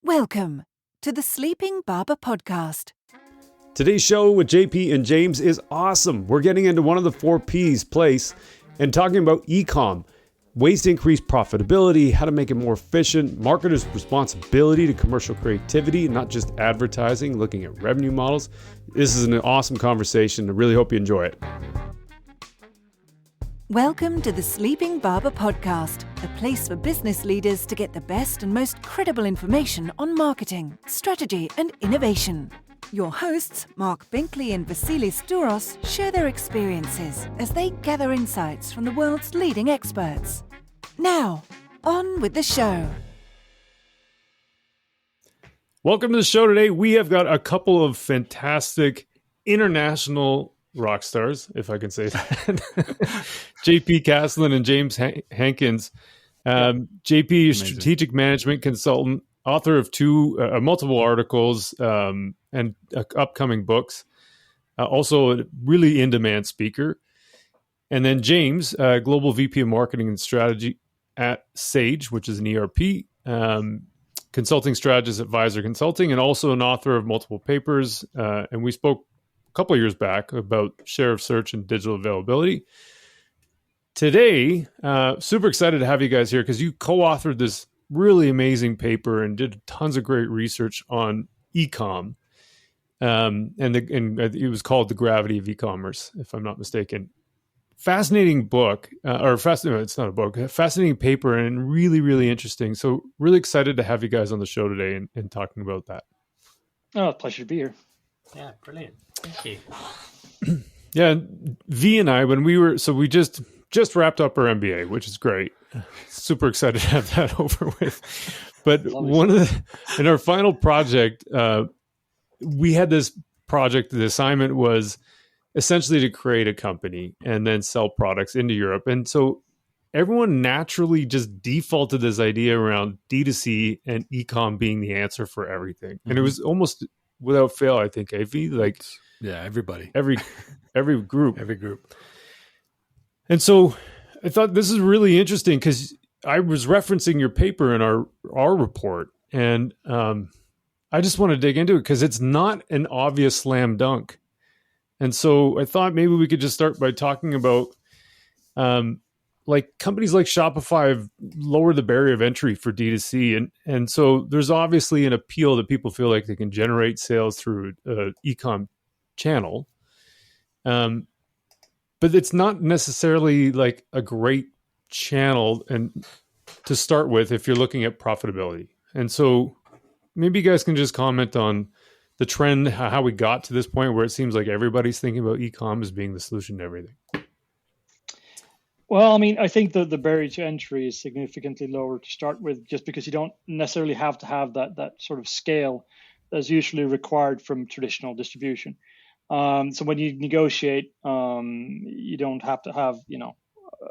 Welcome to the Sleeping Barber Podcast. Today's show with JP and James is awesome. We're getting into one of the 4 P's place and talking about ecomm, ways to increase profitability, how to make it more efficient, marketers' responsibility to commercial creativity, not just advertising, looking at revenue models. This is an awesome conversation. I really hope you enjoy it. Welcome to the Sleeping Barber Podcast, a place for business leaders to get the best and most credible information on marketing, strategy, and innovation. Your hosts, Marc Binkley and Vasilis Douros, share their experiences as they gather insights from the world's leading experts. Now, on with the show. Welcome to the show today. We have got a couple of fantastic international rock stars, if I can say that. JP Castlin and James Hankins. JP is strategic management consultant, author of multiple articles and upcoming books. Also a really in-demand speaker. And then James, global VP of marketing and strategy at Sage, which is an ERP, consulting strategist at Advisor Consulting, and also an author of multiple papers. And we spoke couple of years back about share of search and digital availability. Today, super excited to have you guys here because you co-authored this really amazing paper and did tons of great research on ecomm. And it was called The Gravity of Ecommerce, if I'm not mistaken. Fascinating book, it's not a book, a fascinating paper and really, really interesting. So really excited to have you guys on the show today and talking about that. Oh, pleasure to be here. Yeah, brilliant. Thank you. Yeah, V and I, we just wrapped up our MBA, which is great. Super excited to have that over with. But in our final project, we had this project. The assignment was essentially to create a company and then sell products into Europe. And so everyone naturally just defaulted this idea around D2C and ecomm being the answer for everything. And it was almost without fail, I think, AV, like everybody, every group. And so I thought this is really interesting because I was referencing your paper in our report, and I just want to dig into it because it's not an obvious slam dunk. And so I thought maybe we could just start by talking about like companies like Shopify have lowered the barrier of entry for D2C. And so there's obviously an appeal that people feel like they can generate sales through an e-com channel. But it's not necessarily like a great channel and to start with if you're looking at profitability. And so maybe you guys can just comment on the trend, how we got to this point where it seems like everybody's thinking about e-com as being the solution to everything. Well, I mean, I think the barrier to entry is significantly lower to start with, just because you don't necessarily have to have that sort of scale that's usually required from traditional distribution. So when you negotiate, you don't have to have,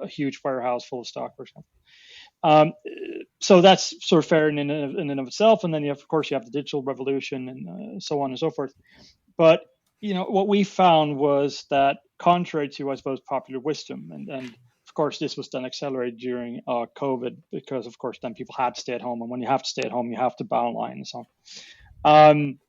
a huge warehouse full of stock or something. So that's sort of fair in and of itself. And then of course you have the digital revolution and so on and so forth. But what we found was that contrary to, I suppose, popular wisdom, and of course, this was then accelerated during COVID because, of course, then people had to stay at home. And when you have to stay at home, you have to buy online and so on.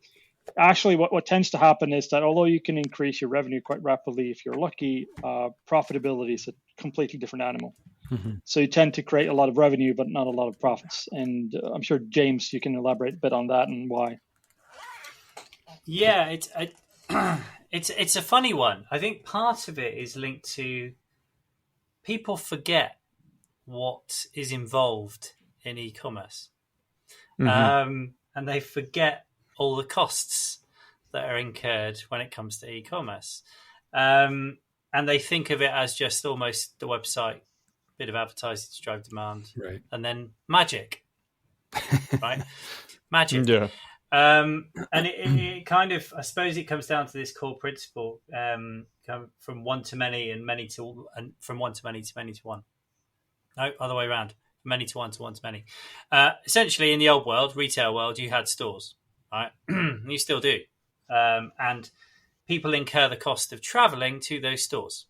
Actually, what tends to happen is that although you can increase your revenue quite rapidly if you're lucky, profitability is a completely different animal. Mm-hmm. So you tend to create a lot of revenue, but not a lot of profits. And I'm sure, James, you can elaborate a bit on that and why. Yeah, it's a funny one. I think part of it is linked to people forget what is involved in e-commerce. Mm-hmm. And they forget all the costs that are incurred when it comes to e-commerce. And they think of it as just almost the website, bit of advertising to drive demand, right, and then magic, right? Magic. Yeah. And it kind of, I suppose it comes down to this core principle, from one to many and from one to many to many to one. No, other way around. Many to one to many. Essentially, in the old world, retail world, you had stores, right? You still do. And people incur the cost of traveling to those stores.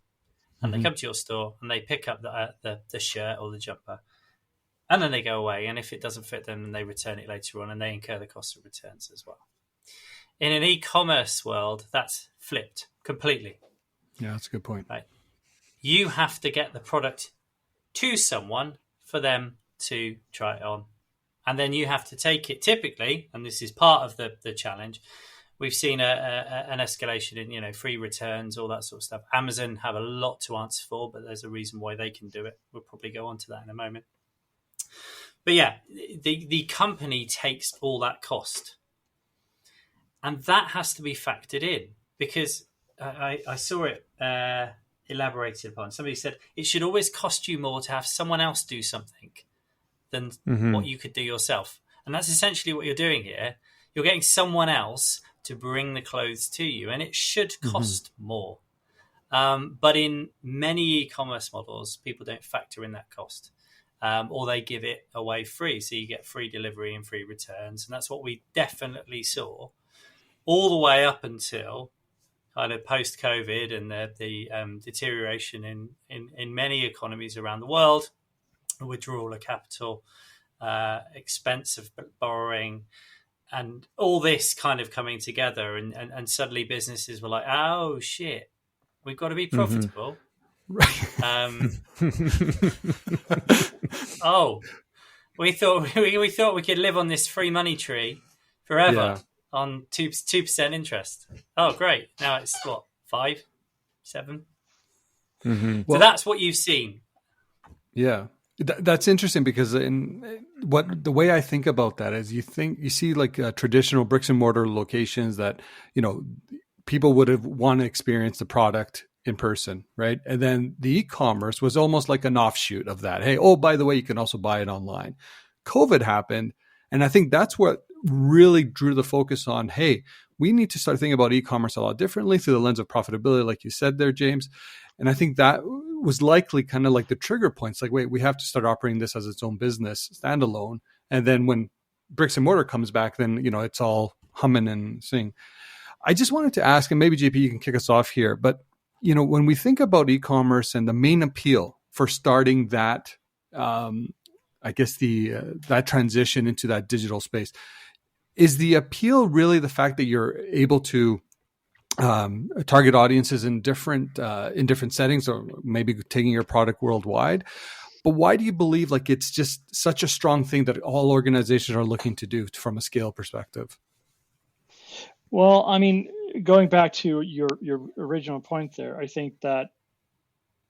And they come to your store and they pick up the shirt or the jumper. and then they go away. And if it doesn't fit them, then they return it later on, and they incur the cost of returns as well. In an e-commerce world, that's flipped completely. Yeah, that's a good point. Right? You have to get the product to someone for them to try it on. And then you have to take it typically, and this is part of the challenge. We've seen an escalation in, free returns, all that sort of stuff. Amazon have a lot to answer for, but there's a reason why they can do it. We'll probably go on to that in a moment. But yeah, the company takes all that cost. And that has to be factored in, because I saw it elaborated upon. Somebody said it should always cost you more to have someone else do something than what you could do yourself. And that's essentially what you're doing here. You're getting someone else to bring the clothes to you, and it should cost more. But in many e-commerce models, people don't factor in that cost, or they give it away free. So you get free delivery and free returns. And that's what we definitely saw all the way up until kind of post-COVID and the deterioration in many economies around the world, withdrawal of capital, expense of borrowing, and all this kind of coming together. And suddenly businesses were like, oh, shit, we've got to be profitable. Oh, we thought we could live on this free money tree forever on 2% interest. Oh, great. Now it's what, 5, 7? So that's what you've seen. Yeah. That's interesting, because the way I think about that is you see like traditional bricks and mortar locations that, people would have want to experience the product in person, right? And then the e-commerce was almost like an offshoot of that. Hey, oh, by the way, you can also buy it online. COVID happened. And I think that's what really drew the focus on, hey, we need to start thinking about e-commerce a lot differently through the lens of profitability, like you said there, James. And I think that was likely kind of like the trigger points. Like, wait, we have to start operating this as its own business, standalone. And then when bricks and mortar comes back, then, it's all humming and singing. I just wanted to ask, and maybe JP, you can kick us off here, but, when we think about e-commerce and the main appeal for starting that, I guess that transition into that digital space, is the appeal really the fact that you're able to target audiences in different settings, or maybe taking your product worldwide? But why do you believe like it's just such a strong thing that all organizations are looking to do from a scale perspective? Well, I mean, going back to your original point there, I think that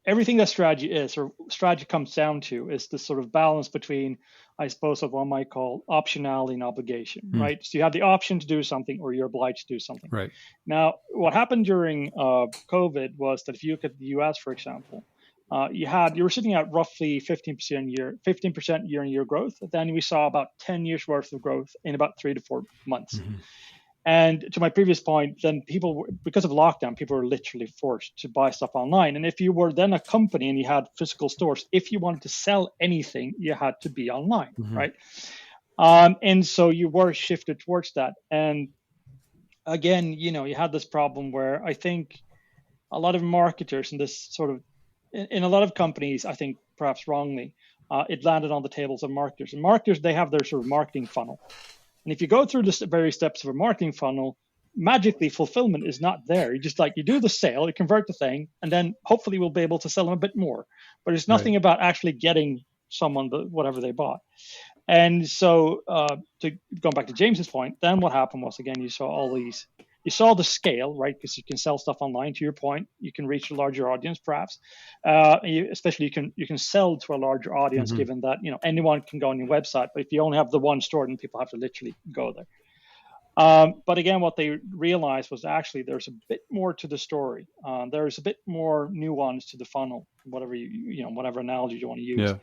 everything that strategy is, or strategy comes down to, is this sort of balance between, I suppose, what one might call optionality and obligation, right? So you have the option to do something, or you're obliged to do something. Right. Now, what happened during COVID was that if you look at the US, for example, you were sitting at roughly 15% year-on-year growth. Then we saw about 10 years worth of growth in about 3 to 4 months. And to my previous point, then because of lockdown, people were literally forced to buy stuff online. And if you were then a company and you had physical stores, if you wanted to sell anything, you had to be online, right? And so you were shifted towards that. And again, you had this problem where I think a lot of marketers in this sort of, in a lot of companies, I think perhaps wrongly, it landed on the tables of marketers. And marketers, they have their sort of marketing funnel. And if you go through the various steps of a marketing funnel, magically fulfillment is not there. You just you do the sale, you convert the thing, and then hopefully we'll be able to sell them a bit more. But there's nothing about actually getting someone whatever they bought. And so going back to James's point, then what happened was, again, you saw the scale, right? Because you can sell stuff online. To your point, you can reach a larger audience, perhaps. Especially you can sell to a larger audience, given that anyone can go on your website. But if you only have the one store, then people have to literally go there. But again, what they realized was actually there's a bit more to the story. There's a bit more nuance to the funnel, whatever whatever analogy you want to use.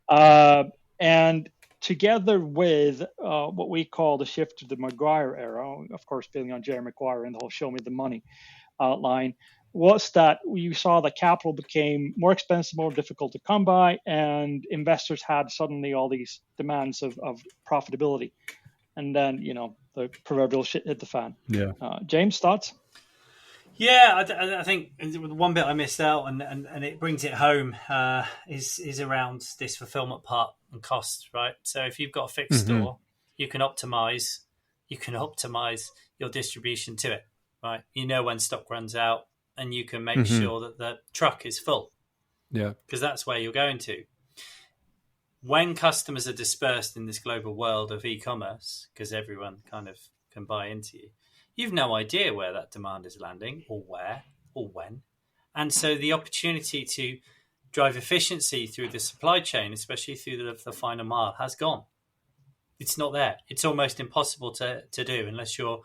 Yeah. And together with what we call the shift to the Maguire era, of course, building on Jerry Maguire and the whole "show me the money" line, was that we saw that capital became more expensive, more difficult to come by, and investors had suddenly all these demands of profitability. And then, the proverbial shit hit the fan. Yeah. James, thoughts? Yeah, I think the one bit I missed out, and it brings it home, is around this fulfillment part. and cost, right? So if you've got a fixed store, you can optimize your distribution to it, right? You know when stock runs out, and you can make sure that the truck is full. Yeah. Because that's where you're going to. When customers are dispersed in this global world of e-commerce, because everyone kind of can buy into you, you've no idea where that demand is landing or where or when. And so the opportunity to drive efficiency through the supply chain, especially through the final mile, has gone. It's not there. It's almost impossible to do unless you're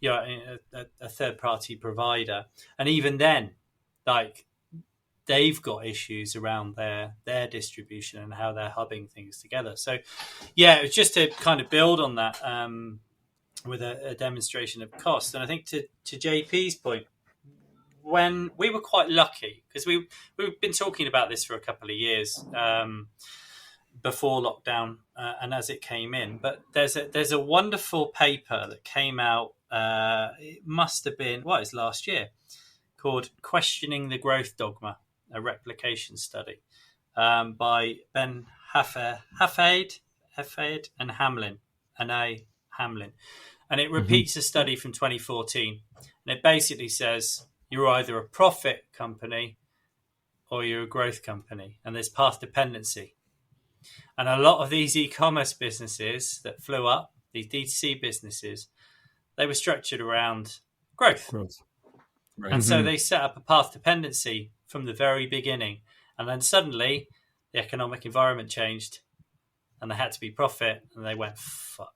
a third-party provider. And even then, like, they've got issues around their distribution and how they're hubbing things together. So, yeah, it's just to kind of build on that with a demonstration of cost. And I think to JP's point, when we were quite lucky, because we've been talking about this for a couple of years before lockdown and as it came in. But there's a wonderful paper that came out, it must have been, it's last year, called Questioning the Growth Dogma, a replication study by Ben Hafeid and Hamlin. And it repeats a study from 2014. And it basically says you're either a profit company or you're a growth company. And there's path dependency. And a lot of these e-commerce businesses that flew up, these D2C businesses, they were structured around growth. Right. And so they set up a path dependency from the very beginning. And then suddenly the economic environment changed and they had to be profit and they went, fuck.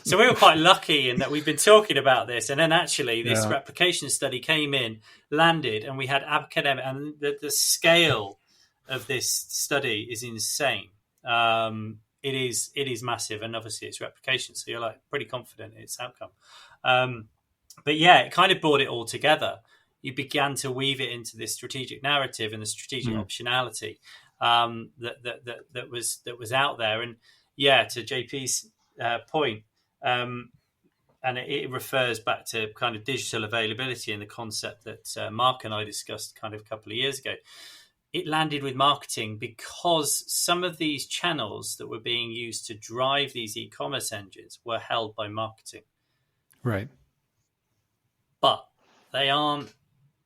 So we were quite lucky in that we've been talking about this. And then actually this replication study came in, landed, and we had academic, and the scale of this study is insane. It is massive. And obviously it's replication. So you're like pretty confident in its outcome. But yeah, it kind of brought it all together. You began to weave it into this strategic narrative and the strategic optionality that was out there. And yeah, to JP's point, and it refers back to kind of digital availability and the concept that Marc and I discussed kind of a couple of years ago. It landed with marketing because some of these channels that were being used to drive these e-commerce engines were held by marketing. Right. But they aren't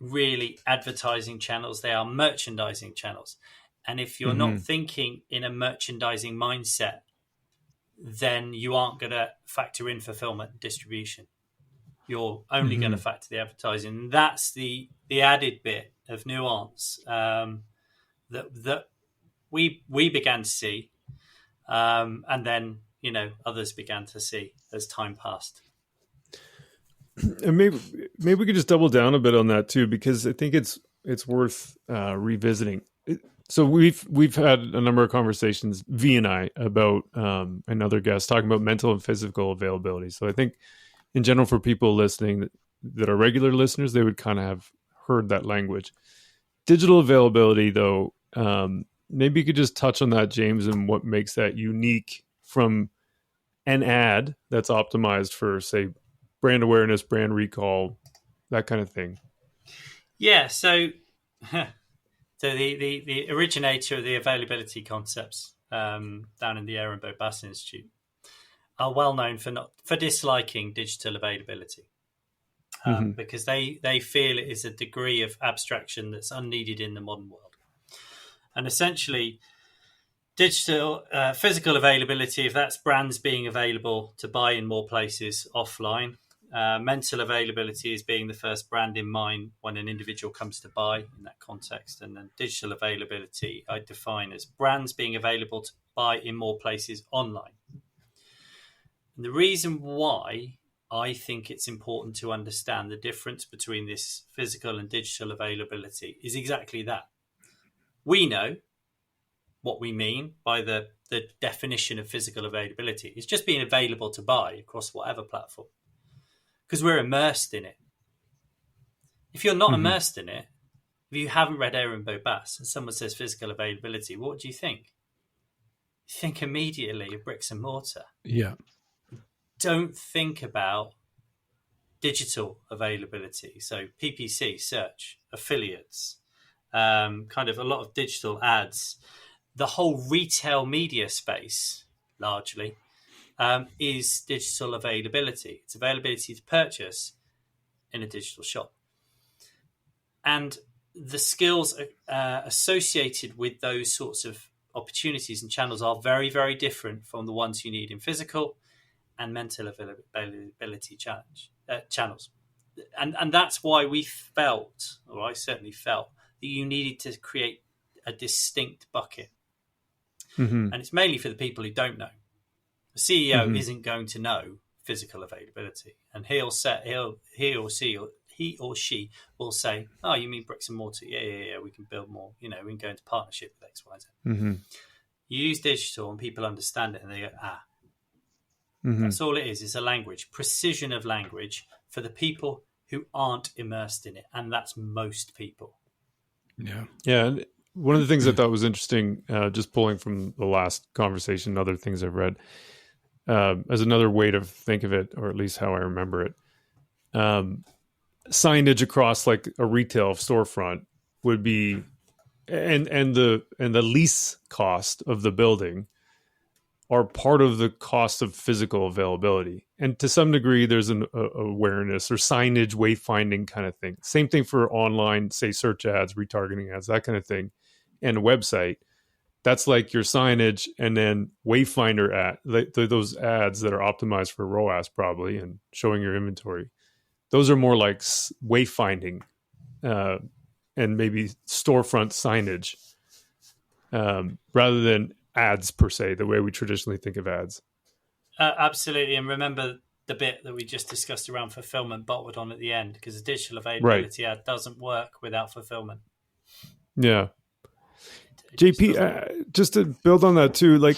really advertising channels. They are merchandising channels. And if you're not thinking in a merchandising mindset, then you aren't going to factor in fulfillment and distribution. You're only going to factor the advertising. And that's the added bit of nuance that we began to see. And then, others began to see as time passed. And maybe we could just double down a bit on that too, because I think it's worth revisiting. So we've had a number of conversations, V and I, about another guest talking about mental and physical availability. So I think in general for people listening that are regular listeners, they would kind of have heard that language. Digital availability, though, maybe you could just touch on that, James, and what makes that unique from an ad that's optimized for, say, brand awareness, brand recall, that kind of thing. Yeah, so the originator of the availability concepts down in the Air and Bow Bass Institute are well known for disliking digital availability because they feel it is a degree of abstraction that's unneeded in the modern world. And essentially, digital physical availability, if that's brands being available to buy in more places offline. Mental availability is being the first brand in mind when an individual comes to buy in that context. And then digital availability I define as brands being available to buy in more places online. And the reason why I think it's important to understand the difference between this physical and digital availability is exactly that. We know what we mean by the definition of physical availability. It's just being available to buy across whatever platform. Because we're immersed in it. If you're not immersed in it, if you haven't read Air and Bow Bass and someone says physical availability, what do you think? You think immediately of bricks and mortar. Yeah. Don't think about digital availability. So PPC, search, affiliates, kind of a lot of digital ads. The whole retail media space, largely, is digital availability. It's availability to purchase in a digital shop. And the skills associated with those sorts of opportunities and channels are very, very different from the ones you need in physical and mental availability channels. And that's why we felt, or I certainly felt, that you needed to create a distinct bucket. Mm-hmm. And it's mainly for the people who don't know. The CEO isn't going to know physical availability, and he or she will say, "Oh, you mean bricks and mortar? Yeah. We can build more. We can go into partnership with X, Y, Z." Mm-hmm. You use digital, and people understand it, and they go, Mm-hmm. That's all it is. It's a language, precision of language for the people who aren't immersed in it, and that's most people. Yeah. And one of the things I thought was interesting, just pulling from the last conversation, other things I've read, as another way to think of it, or at least how I remember it, signage across like a retail storefront would be, and the lease cost of the building are part of the cost of physical availability. And to some degree, there's an awareness or signage wayfinding kind of thing. Same thing for online, say, search ads, retargeting ads, that kind of thing, and a website. That's like your signage, and then wayfinder ad, those ads that are optimized for ROAS probably and showing your inventory. Those are more like wayfinding and maybe storefront signage rather than ads per se, the way we traditionally think of ads. Absolutely. And remember the bit that we just discussed around fulfillment bolted on at the end, because a digital availability ad doesn't work without fulfillment. Yeah. JP, just to build on that too, like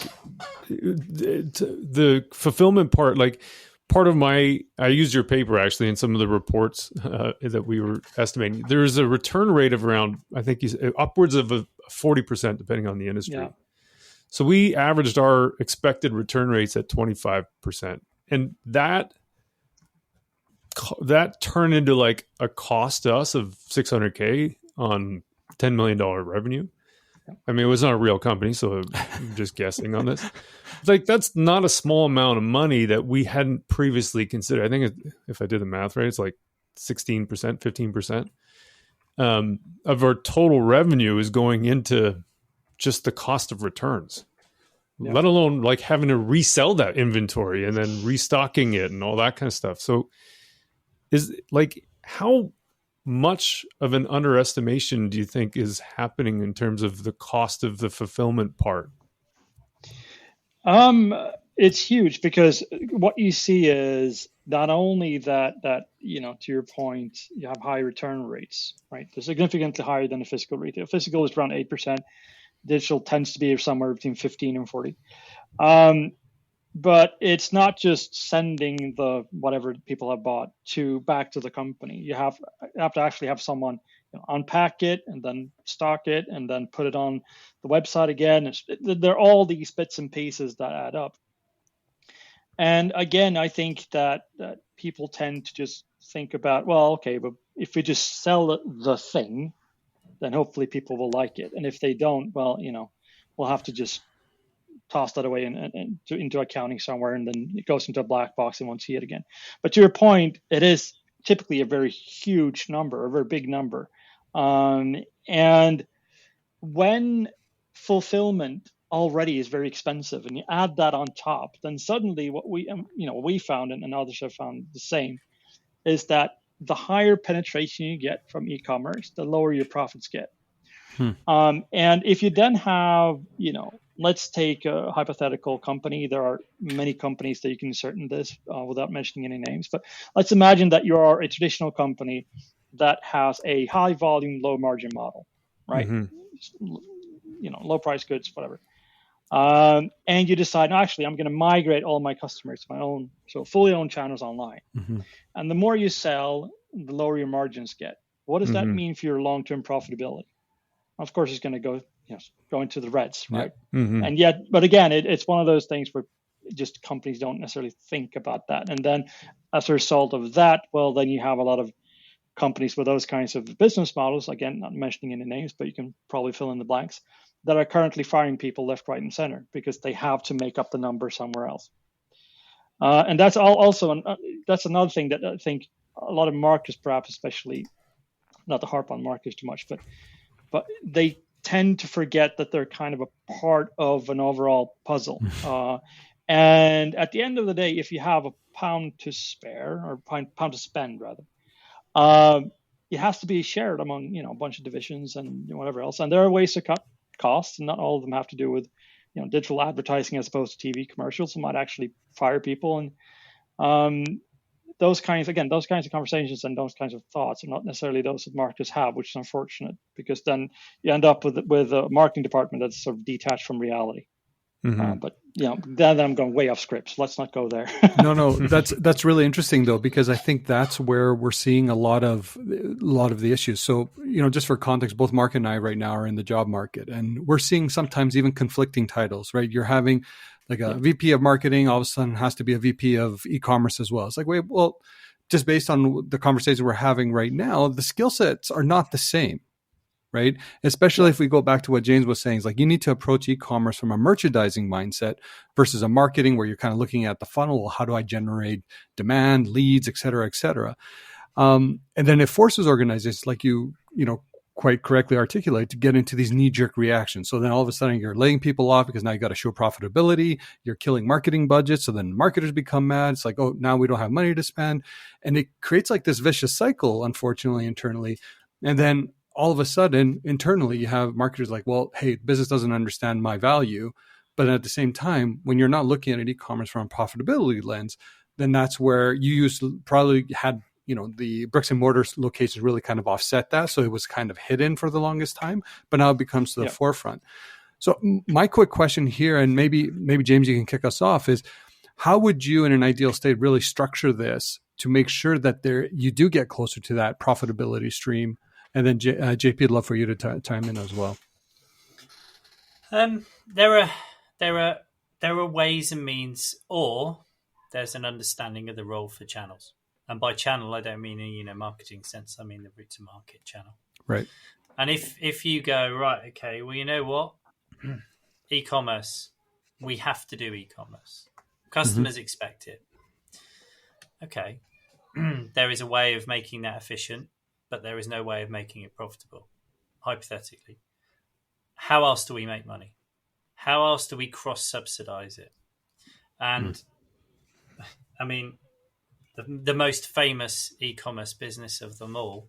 the fulfillment part, like part of I used your paper actually in some of the reports that we were estimating. There's a return rate of around, I think upwards of 40%, depending on the industry. Yeah. So we averaged our expected return rates at 25%. And that turned into like a cost to us of $600K on $10 million revenue. I mean, it was not a real company, so I'm just guessing on this. Like, that's not a small amount of money that we hadn't previously considered. I think if I did the math right, it's like 16%, 15% of our total revenue is going into just the cost of returns, let alone like having to resell that inventory and then restocking it and all that kind of stuff. So is like, how much of an underestimation do you think is happening in terms of the cost of the fulfillment part? It's huge, because what you see is not only that, to your point, you have high return rates, right? They're significantly higher than the physical retail. Physical is around 8%. Digital tends to be somewhere between 15 and 40. But it's not just sending the whatever people have bought back to the company. You have to actually have someone unpack it and then stock it and then put it on the website again. There are all these bits and pieces that add up. And again, I think that people tend to just think about, well, okay, but if we just sell the thing, then hopefully people will like it. And if they don't, well, we'll have to just toss that away into accounting somewhere, and then it goes into a black box and won't see it again. But to your point, it is typically a very huge number, a very big number. And when fulfillment already is very expensive and you add that on top, then suddenly what we found, and others have found the same, is that the higher penetration you get from e-commerce, the lower your profits get. And if you then have, let's take a hypothetical company. There are many companies that you can insert in this without mentioning any names. But let's imagine that you are a traditional company that has a high volume, low margin model, right? Mm-hmm. Low price goods, whatever. And you decide, no, actually, I'm going to migrate all my customers to my own, so fully owned channels online. Mm-hmm. And the more you sell, the lower your margins get. What does that mean for your long-term profitability? Of course, it's going to go into the reds, right? Mm-hmm. And yet, but again, it's one of those things where just companies don't necessarily think about that. And then as a result of that, well, then you have a lot of companies with those kinds of business models, again, not mentioning any names, but you can probably fill in the blanks, that are currently firing people left, right, and center because they have to make up the number somewhere else. And that's that's another thing that I think a lot of marketers, perhaps especially, not to harp on marketers too much, but they tend to forget that they're kind of a part of an overall puzzle. And at the end of the day, if you have a pound to spare, or pound to spend rather, it has to be shared among a bunch of divisions and whatever else. And there are ways to cut costs, and not all of them have to do with digital advertising as opposed to TV commercials. It might actually fire people, and those kinds of conversations and those kinds of thoughts are not necessarily those that marketers have, which is unfortunate, because then you end up with a marketing department that's sort of detached from reality. But then I'm going way off script, so let's not go there. No, that's really interesting though, because I think that's where we're seeing a lot of the issues. So just for context, both Marc and I right now are in the job market, and we're seeing sometimes even conflicting titles. Right, you're having like a VP of marketing all of a sudden has to be a VP of e-commerce as well. It's like, wait, well, just based on the conversation we're having right now, the skill sets are not the same. Right. Especially if we go back to what James was saying, is like you need to approach e-commerce from a merchandising mindset versus a marketing where you're kind of looking at the funnel. Well, how do I generate demand, leads, et cetera, et cetera. And then it forces organizations like you quite correctly articulate to get into these knee-jerk reactions. So then all of a sudden you're laying people off because now you got to show profitability. You're killing marketing budgets. So then marketers become mad. It's like, oh, now we don't have money to spend. And it creates like this vicious cycle, unfortunately, internally. And then all of a sudden, internally, you have marketers like, well, hey, business doesn't understand my value. But at the same time, when you're not looking at e-commerce from a profitability lens, then that's where you probably had, the bricks and mortar locations really kind of offset that. So it was kind of hidden for the longest time, but now it becomes to the forefront. So my quick question here, and maybe James, you can kick us off, is how would you in an ideal state really structure this to make sure that you do get closer to that profitability stream? And then JP, I'd love for you to chime in as well. There are ways and means, or there's an understanding of the role for channels. And by channel, I don't mean in marketing sense. I mean the route to market channel. Right. And if you go, right, okay, well, you know what? E-commerce, we have to do e-commerce. Customers expect it. Okay. There is a way of making that efficient, but there is no way of making it profitable, hypothetically. How else do we make money? How else do we cross-subsidize it? And, I mean, the most famous e-commerce business of them all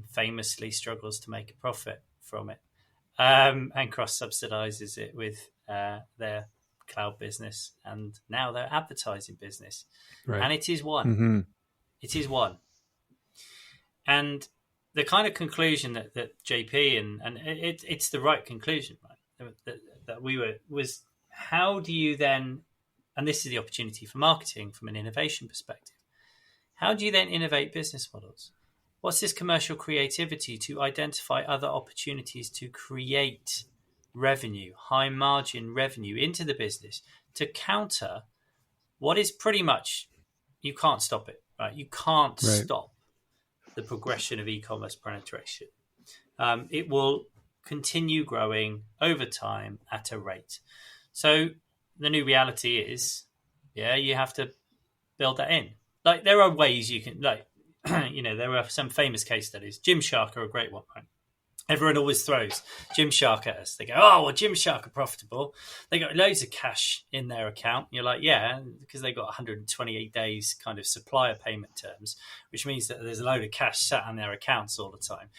famously struggles to make a profit from it and cross-subsidizes it with their cloud business and now their advertising business. Right. And it is one. It is one. And the kind of conclusion that JP and it's the right conclusion, right? That was how do you then, and this is the opportunity for marketing from an innovation perspective, how do you then innovate business models? What's this commercial creativity to identify other opportunities to create revenue, high margin revenue into the business to counter what is pretty much, you can't stop it, right? You can't stop the progression of e-commerce penetration. It will continue growing over time at a rate. So the new reality is, you have to build that in. Like there are ways you can, there are some famous case studies. Gymshark are a great one, right? Everyone always throws Gymshark at us. They go, oh, well, Gymshark are profitable. They got loads of cash in their account. You're like, yeah, because they got 128 days kind of supplier payment terms, which means that there's a load of cash sat on their accounts all the time.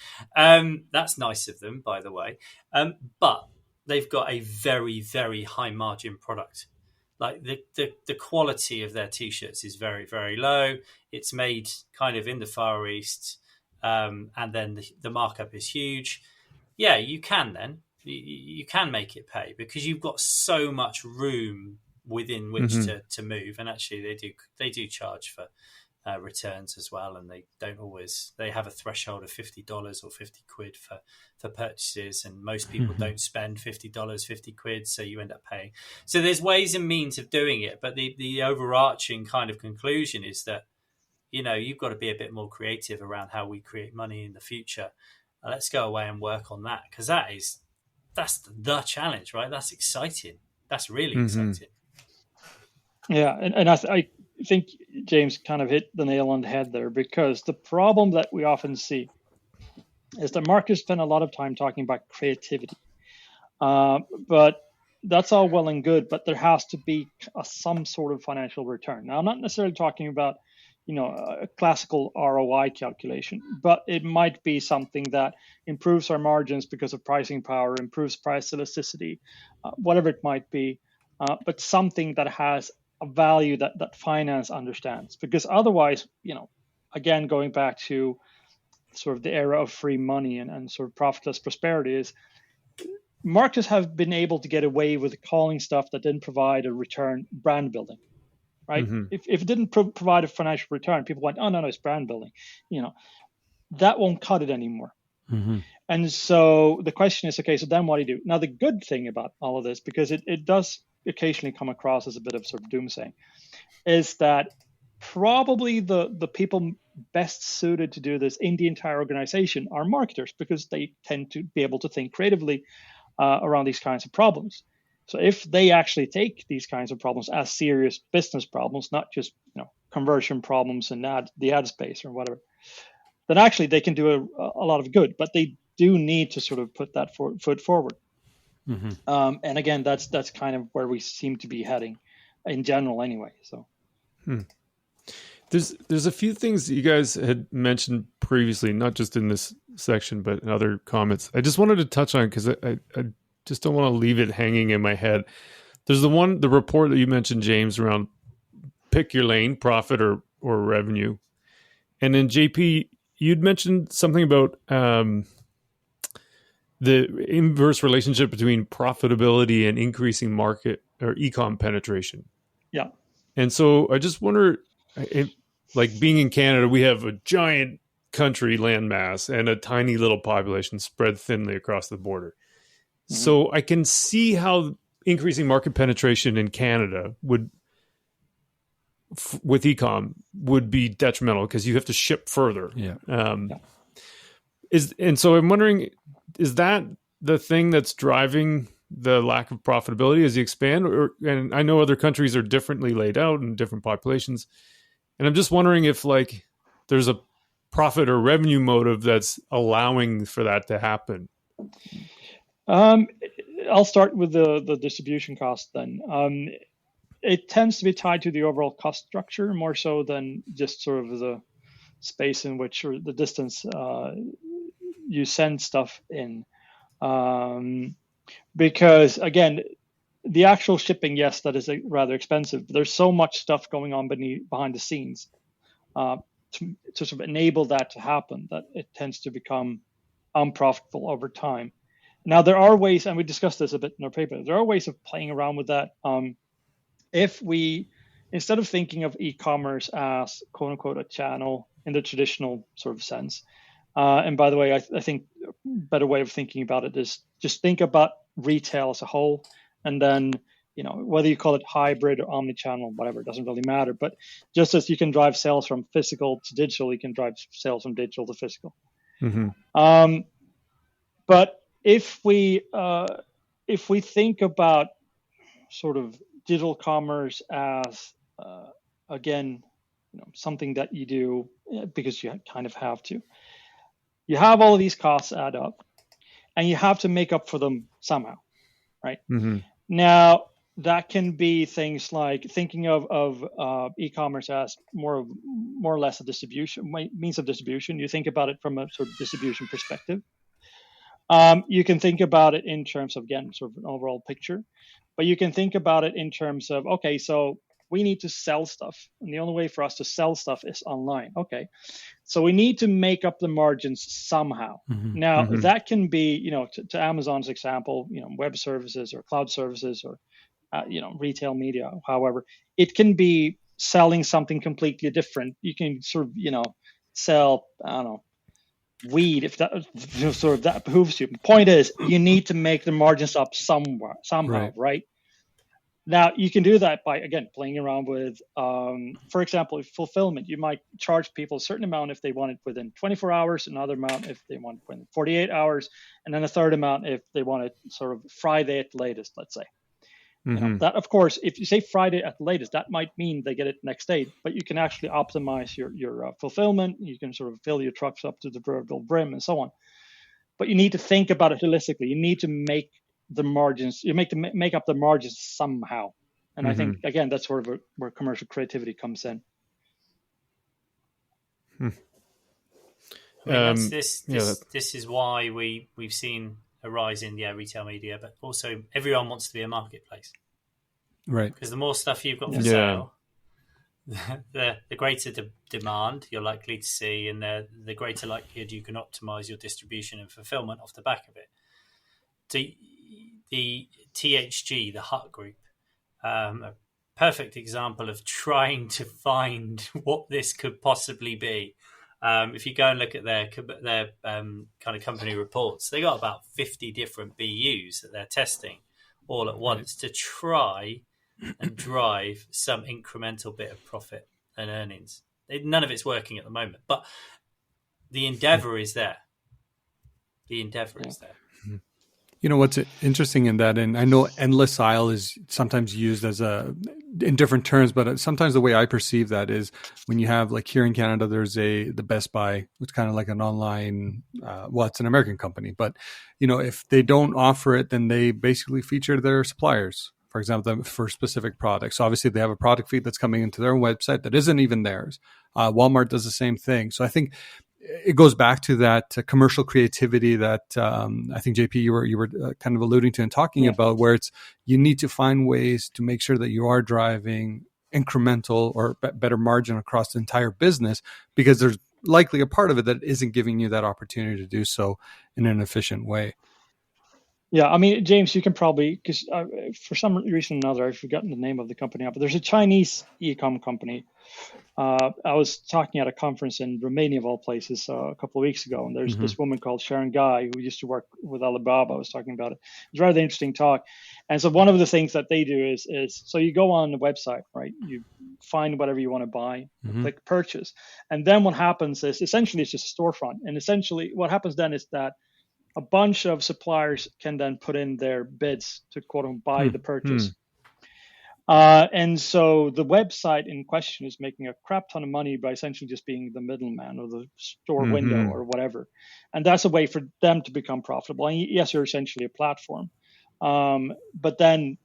That's nice of them, by the way. But they've got a very, very high margin product. Like the quality of their T-shirts is very, very low. It's made kind of in the Far East. And then the markup is huge. Yeah, you can then. You can make it pay because you've got so much room within which to move. And actually, they do charge for returns as well. And they have a threshold of $50 or 50 quid for purchases. And most people don't spend $50, 50 quid. So you end up paying. So there's ways and means of doing it. But the overarching kind of conclusion is that you've got to be a bit more creative around how we create money in the future. Let's go away and work on that, because that's the challenge, right? That's exciting. That's really exciting. Yeah, and I think James kind of hit the nail on the head there, because the problem that we often see is that marketers spend a lot of time talking about creativity, but that's all well and good, but there has to be some sort of financial return. Now, I'm not necessarily talking about a classical ROI calculation, but it might be something that improves our margins because of pricing power, improves price elasticity, whatever it might be, but something that has a value that finance understands. Because otherwise, again, going back to sort of the era of free money and sort of profitless prosperity, is marketers have been able to get away with calling stuff that didn't provide a return brand building. Right? If it didn't provide a financial return, people went, oh, no, it's brand building. That won't cut it anymore. And so the question is, okay, so then what do you do? Now, the good thing about all of this, because it does occasionally come across as a bit of sort of doomsaying, is that probably the people best suited to do this in the entire organization are marketers, because they tend to be able to think creatively around these kinds of problems. So if they actually take these kinds of problems as serious business problems, not just conversion problems in the ad space or whatever, then actually they can do a lot of good. But they do need to sort of put that foot forward. And again, that's kind of where we seem to be heading in general, anyway. So there's a few things that you guys had mentioned previously, not just in this section but in other comments. I just wanted to touch on, because I just don't want to leave it hanging in my head. There's the report that you mentioned, James, around pick your lane, profit or revenue. And then JP, you'd mentioned something about the inverse relationship between profitability and increasing market or ecomm penetration. Yeah. And so I just wonder, like being in Canada, we have a giant country landmass and a tiny little population spread thinly across the border. So I can see how increasing market penetration in Canada with ecom would be detrimental, because you have to ship further. So I'm wondering, is that the thing that's driving the lack of profitability as you expand? And I know other countries are differently laid out and different populations, and I'm just wondering if there's a profit or revenue motive that's allowing for that to happen. I'll start with the distribution cost then. It tends to be tied to the overall cost structure more so than just sort of the space in which, or the distance you send stuff in. Because again, the actual shipping, yes, that is rather expensive. But there's so much stuff going on behind the scenes to sort of enable that to happen, that it tends to become unprofitable over time. Now, there are ways, and we discussed this a bit in our paper, there are ways of playing around with that. If we, instead of thinking of e-commerce as quote unquote a channel in the traditional sort of sense, and by the way, I think a better way of thinking about it is just think about retail as a whole, and then, whether you call it hybrid or omni-channel, whatever, it doesn't really matter. But just as you can drive sales from physical to digital, you can drive sales from digital to physical. But if we think about sort of digital commerce as again, something that you do because you kind of have to, you have all of these costs add up, and you have to make up for them somehow, right? Now, that can be things like thinking of e-commerce as more or less a distribution means of distribution. You think about it from a sort of distribution perspective. You can think about it in terms of, again, sort of an overall picture, but you can think about it in terms of, okay, so we need to sell stuff, and the only way for us to sell stuff is online. Okay, so we need to make up the margins somehow. Now, that can be, to Amazon's example, web services or cloud services or, retail media, however, it can be selling something completely different. You can sort of, sell, I don't know, weed, if that sort of that behooves you. The point is, you need to make the margins up somehow, right? Now, you can do that by, again, playing around with, for example, fulfillment. You might charge people a certain amount if they want it within 24 hours, another amount if they want it within 48 hours, and then a third amount if they want it sort of Friday at the latest, let's say. That, of course, if you say Friday at the latest, that might mean they get it next day, but you can actually optimize your fulfillment. You can sort of fill your trucks up to the proverbial brim and so on. But you need to think about it holistically. You need to make the margins, make up the margins somehow. And I think, again, that's sort of where commercial creativity comes in. I mean, this is why we've seen a rise in retail media, but also everyone wants to be a marketplace, right? Because the more stuff you've got for sale, the greater demand you're likely to see, and the greater likelihood you can optimize your distribution and fulfillment off the back of it. The THG, the Hut Group, a perfect example of trying to find what this could possibly be. If you go and look at their kind of company reports, they got about 50 different BUs that they're testing all at once to try and drive some incremental bit of profit and earnings. None of it's working at the moment, but the endeavor is there. You know what's interesting in that, and I know endless aisle is sometimes used as in different terms, but sometimes the way I perceive that is when you have, like here in Canada, there's the Best Buy, which is kind of like an online, it's an American company, but if they don't offer it, then they basically feature their suppliers, for example, for specific products. So obviously they have a product feed that's coming into their website that isn't even theirs. Walmart does the same thing. So I think it goes back to that commercial creativity that I think, JP, you were kind of alluding to and talking about, where you need to find ways to make sure that you are driving incremental or better margin across the entire business, because there's likely a part of it that isn't giving you that opportunity to do so in an efficient way. Yeah, I mean, James, you can probably, because for some reason or another, I've forgotten the name of the company now, but there's a Chinese ecomm company. I was talking at a conference in Romania, of all places, a couple of weeks ago, and there's this woman called Sharon Guy who used to work with Alibaba. I was talking about it. It was a rather interesting talk. And so one of the things that they do is so you go on the website, right? You find whatever you want to buy, click purchase. And then what happens is essentially it's just a storefront. And essentially what happens then is that a bunch of suppliers can then put in their bids to, quote unquote, buy the purchase. And so the website in question is making a crap ton of money by essentially just being the middleman or the store window or whatever. And that's a way for them to become profitable. And yes, you're essentially a platform. But then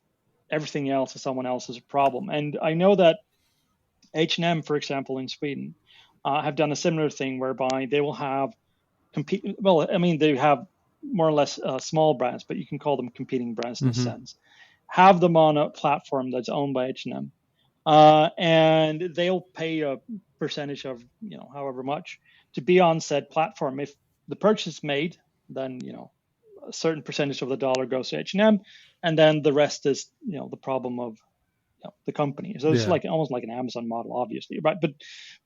everything else is someone else's problem. And I know that H&M, for example, in Sweden, have done a similar thing whereby they will have they have more or less small brands, but you can call them competing brands in a sense. Have them on a platform that's owned by H&M, and they'll pay a percentage of however much to be on said platform. If the purchase is made, then a certain percentage of the dollar goes to H&M, and then the rest is the problem of the company. So it's like almost like an Amazon model, obviously, right? But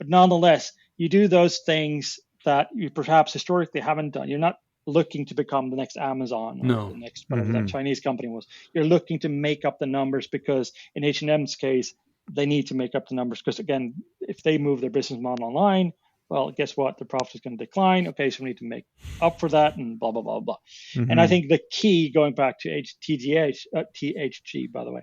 nonetheless, you do those things that you perhaps historically haven't done. You're not looking to become the next Amazon or the next whatever that Chinese company was. You're looking to make up the numbers, because in H&M's case, they need to make up the numbers, because again, if they move their business model online, well, guess what? The profit is going to decline. Okay, so we need to make up for that, and blah, blah, blah, blah. And I think the key, going back to THG, by the way,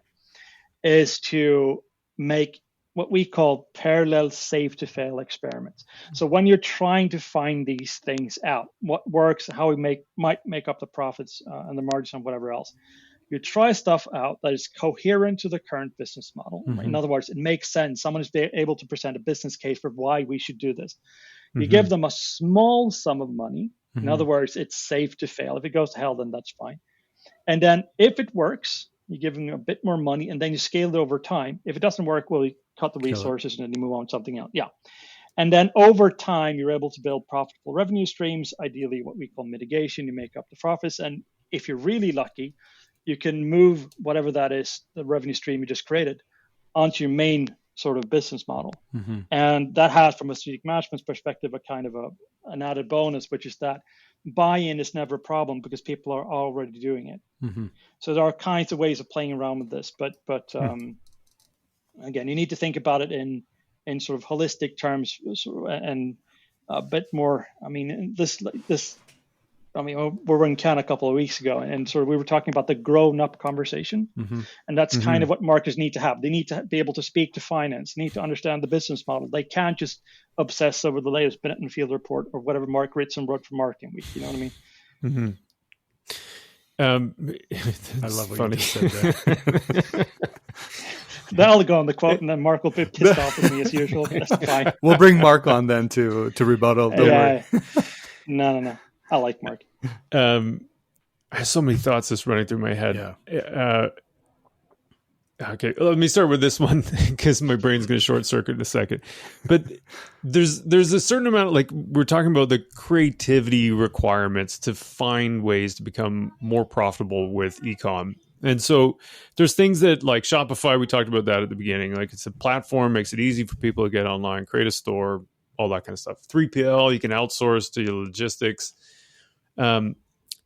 is to make what we call parallel safe to fail experiments. So when you're trying to find these things out, what works, how we might make up the profits and the margins and whatever else, you try stuff out that is coherent to the current business model. Right? In other words, it makes sense. Someone is able to present a business case for why we should do this. You give them a small sum of money. In other words, it's safe to fail. If it goes to hell, then that's fine. And then if it works, you give them a bit more money, and then you scale it over time. If it doesn't work, well, you cut the resources and then you move on to something else. Yeah. And then over time, you're able to build profitable revenue streams, ideally what we call mitigation. You make up the profits. And if you're really lucky, you can move whatever that is, the revenue stream you just created, onto your main sort of business model. And that has, from a strategic management perspective, a kind of an added bonus, which is that buy-in is never a problem because people are already doing it. Mm-hmm. So there are kinds of ways of playing around with this, but again, you need to think about it in sort of holistic terms and a bit more. I mean, we were in Cannes a couple of weeks ago, and sort of we were talking about the grown-up conversation, and that's kind of what marketers need to have. They need to be able to speak to finance, need to understand the business model. They can't just obsess over the latest Bennett and Field report or whatever Mark Ritson wrote for Marketing Week. You know what I mean? I love what funny. you just said there. That'll go on the quote, and then Mark will be pissed off with me as usual. That's fine. We'll bring Mark on then to rebuttal. Don't worry. No. I like Mark. I have so many thoughts just running through my head. Yeah. Okay, let me start with this one because my brain's going to short circuit in a second. But there's a certain amount, like we're talking about the creativity requirements to find ways to become more profitable with ecomm. And so there's things that like Shopify, we talked about that at the beginning. Like it's a platform, makes it easy for people to get online, create a store, all that kind of stuff. 3PL, you can outsource to your logistics.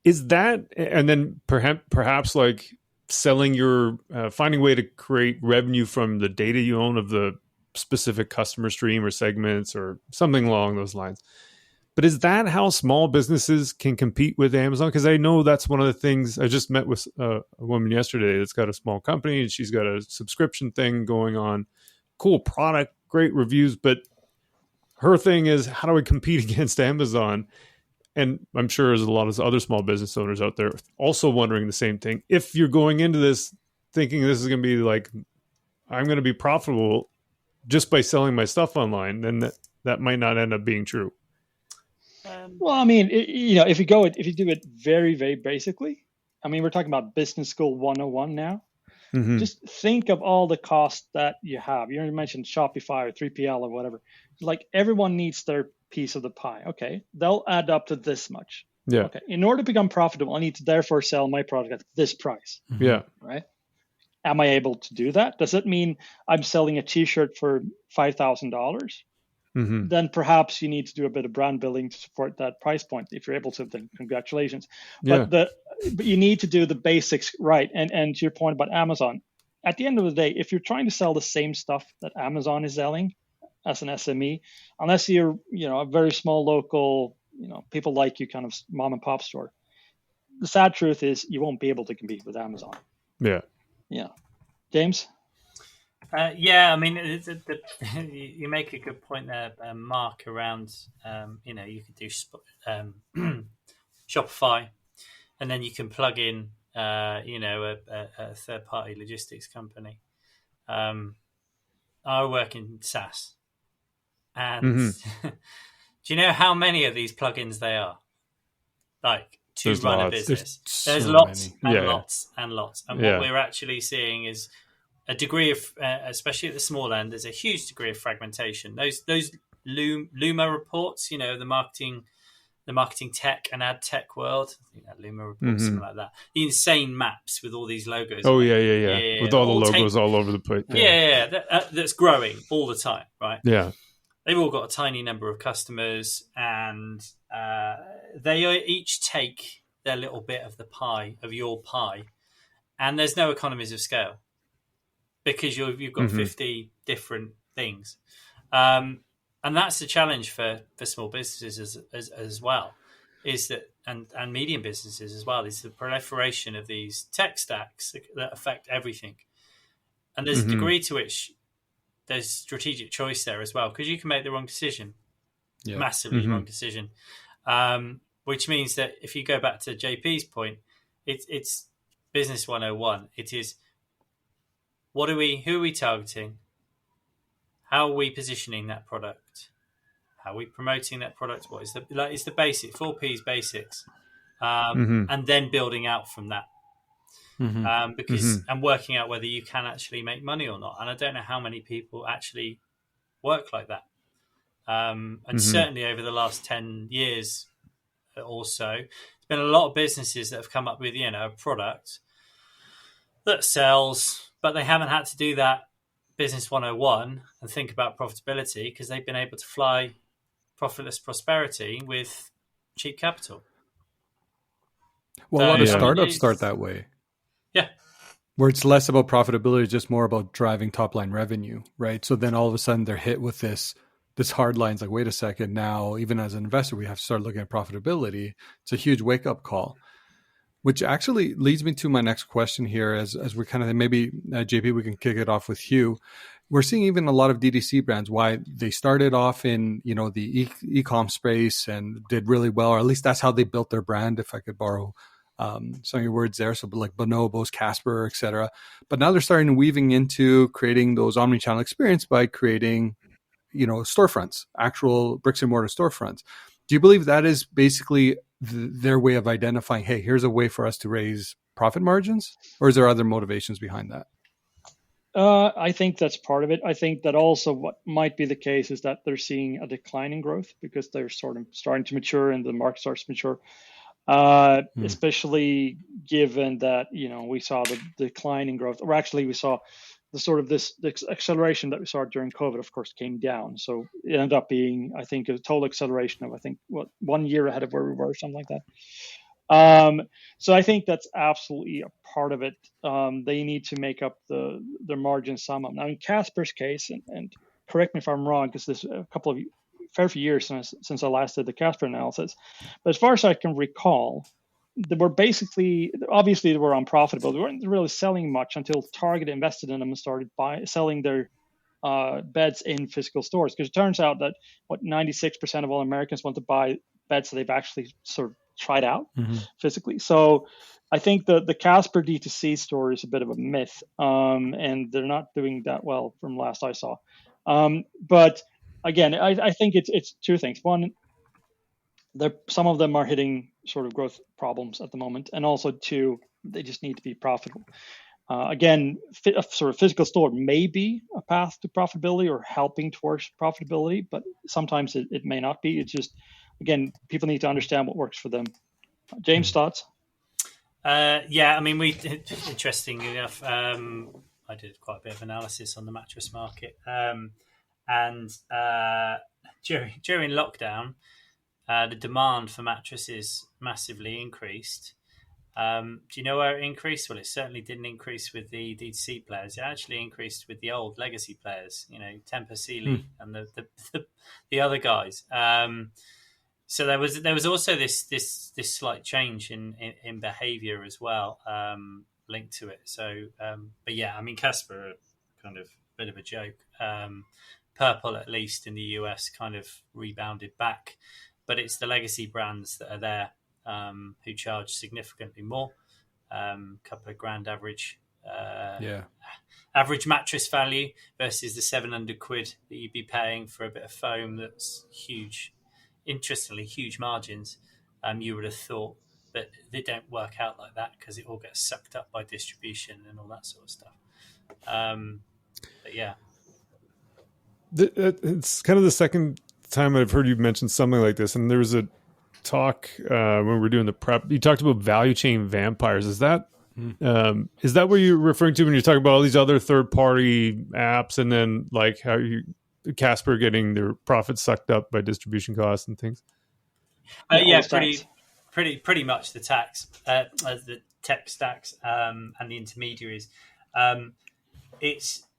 Is that, and then perhaps like selling your, finding a way to create revenue from the data you own of the specific customer stream or segments or something along those lines. But is that how small businesses can compete with Amazon? Because I know that's one of the things. I just met with a woman yesterday that's got a small company and she's got a subscription thing going on. Cool product, great reviews, but her thing is, how do I compete against Amazon? And I'm sure there's a lot of other small business owners out there also wondering the same thing. If you're going into this thinking this is going to be like, I'm going to be profitable just by selling my stuff online, then that might not end up being true. Well, I mean, if you do it very, very basically, I mean, we're talking about business school 101 now. Mm-hmm. Just think of all the costs that you have. You mentioned Shopify or 3PL or whatever. Like everyone needs their piece of the pie. Okay, they'll add up to this much. Yeah. Okay. In order to become profitable, I need to therefore sell my product at this price. Mm-hmm. Yeah. Right. Am I able to do that? Does it mean I'm selling a T-shirt for $5,000? Mm-hmm. Then perhaps you need to do a bit of brand building to support that price point. If you're able to, then congratulations. But you need to do the basics right. And to your point about Amazon, at the end of the day, if you're trying to sell the same stuff that Amazon is selling as an SME, unless you're a very small local, people like you kind of mom and pop store, the sad truth is you won't be able to compete with Amazon. Yeah. James? I mean, you make a good point there, Mark, around, you could do Shopify, and then you can plug in, a third-party logistics company. I work in SaaS, and do you know how many of these plugins there are? Like, to run a business. There's lots and lots and lots. And what we're actually seeing is a degree of, especially at the small end, there's a huge degree of fragmentation. Those Luma reports, the marketing tech and ad tech world, I think that Luma report, something like that. The insane maps with all these logos. Oh yeah. With all the logos all over the place. That's growing all the time, right? Yeah. They've all got a tiny number of customers, and they each take their little bit of the pie, of your pie, and there's no economies of scale because you've got 50 different things. And that's the challenge for small businesses as well, is that, and medium businesses as well, is the proliferation of these tech stacks that affect everything. And there's a degree to which there's strategic choice there as well, because you can make the wrong decision, massively wrong decision, which means that if you go back to JP's point, it's business 101. It is, who are we targeting? How are we positioning that product? How are we promoting that product? What is it's the basic 4 P's basics, and then building out from that. Because and working out whether you can actually make money or not. And I don't know how many people actually work like that. And certainly over the last 10 years or so, there's been a lot of businesses that have come up with, a product that sells, but they haven't had to do that business 101 and think about profitability because they've been able to fly profitless prosperity with cheap capital. Well, a lot of Yeah. startups start that way. Yeah. Where it's less about profitability, just more about driving top line revenue, right? So then all of a sudden they're hit with this hard line. It's like, wait a second, now even as an investor, we have to start looking at profitability. It's a huge wake up call, which actually leads me to my next question here. As we kind of maybe JP, we can kick it off with you. We're seeing even a lot of DTC brands, why they started off in the e-com space and did really well, or at least that's how they built their brand. If I could borrow some of your words there. So like Bonobos, Casper, etc. But now they're starting weaving into creating those omnichannel experience by creating, storefronts, actual bricks and mortar storefronts. Do you believe that is basically their way of identifying, hey, here's a way for us to raise profit margins? Or is there other motivations behind that? I think that's part of it. I think that also what might be the case is that they're seeing a decline in growth because they're sort of starting to mature and the market starts to mature. Especially given that, we saw the decline in growth, or actually we saw the acceleration that we saw during COVID, of course, came down. So it ended up being, I think, a total acceleration of, 1 year ahead of where we were, something like that. So I think that's absolutely a part of it. They need to make up their margin sum up. Now in Casper's case, and correct me if I'm wrong, because there's a couple of fair few years since I last did the Casper analysis. But as far as I can recall, they were obviously they were unprofitable. They weren't really selling much until Target invested in them and started selling their beds in physical stores. Because it turns out that 96% of all Americans want to buy beds that they've actually sort of tried out physically. So I think the Casper D2C store is a bit of a myth, and they're not doing that well from last I saw. But again, I think it's two things. One, some of them are hitting sort of growth problems at the moment, and also two, they just need to be profitable. Again, a sort of physical store may be a path to profitability or helping towards profitability, but sometimes it may not be. It's just, again, people need to understand what works for them. James, thoughts? Yeah, I mean, interestingly enough, I did quite a bit of analysis on the mattress market. And during lockdown, the demand for mattresses massively increased. Do you know where it increased? Well, it certainly didn't increase with the D2C players. It actually increased with the old legacy players, Tempur Sealy and the other guys. So there was also this slight change in behavior as well, linked to it. So, but yeah, I mean, Casper, kind of a bit of a joke. Purple, at least in the US, kind of rebounded back, but it's the legacy brands that are there who charge significantly more. Couple of grand average mattress value versus the 700 quid that you'd be paying for a bit of foam that's huge. Interestingly, huge margins. You would have thought, but they don't work out like that because it all gets sucked up by distribution and all that sort of stuff. But yeah. It's kind of the second time I've heard you mention something like this, and there was a talk when we were doing the prep. You talked about value chain vampires. Is that what you're referring to when you're talking about all these other third-party apps, and then like how Casper getting their profits sucked up by distribution costs and things? Yeah, pretty much the the tech stacks and the intermediaries.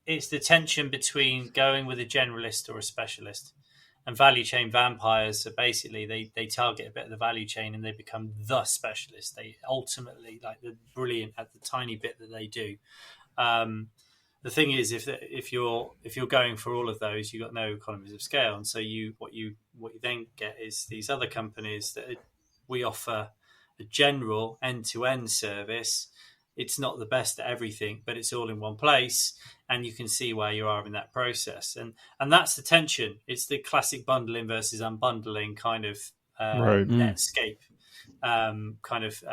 It's the tension between going with a generalist or a specialist. And value chain vampires, so basically they target a bit of the value chain and they become the specialist. They ultimately, like, they're brilliant at the tiny bit that they do. The thing is, if you're going for all of those, you've got no economies of scale, and so what you then get is these other companies that we offer a general end-to-end service. It's not the best at everything, but it's all in one place, and you can see where you are in that process. And that's the tension. It's the classic bundling versus unbundling kind of Netscape kind of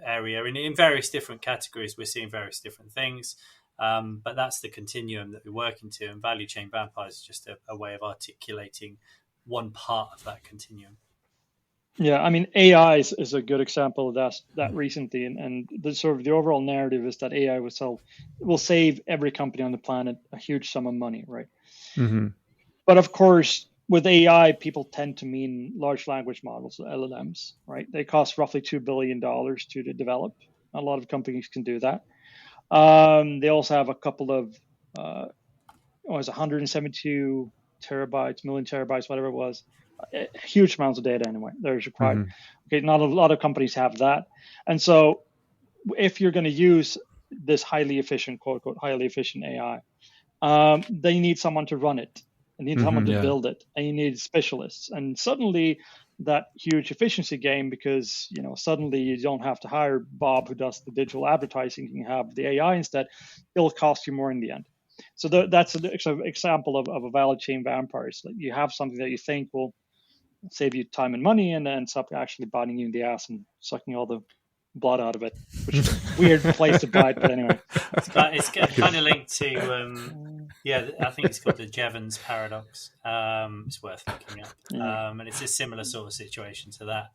area. And in various different categories, we're seeing various different things. But that's the continuum that we're working to. And value chain vampires is just a way of articulating one part of that continuum. Yeah, I mean, AI is a good example of that recently, and the sort of the overall narrative is that AI will save every company on the planet a huge sum of money, right? Mm-hmm. But of course, with AI, people tend to mean large language models, LLMs, right? They cost roughly $2 billion to develop. A lot of companies can do that. They also have a couple of, it's 172 terabytes, million terabytes, whatever it was. Huge amounts of data anyway, there's required. Mm-hmm. Okay, not a lot of companies have that. And so if you're going to use this highly efficient, quote unquote, highly efficient AI, then you need someone to run it. You need someone to build it, and you need specialists. And suddenly that huge efficiency gain, because suddenly you don't have to hire Bob who does the digital advertising, you can have the AI instead, it'll cost you more in the end. So that's an example of a value chain vampire. So you have something that you think will save you time and money, and ends up actually biting you in the ass and sucking all the blood out of it, which is a weird place to bite, but anyway. It's kind of linked to, I think it's called the Jevons paradox. It's worth looking up. And it's a similar sort of situation to that.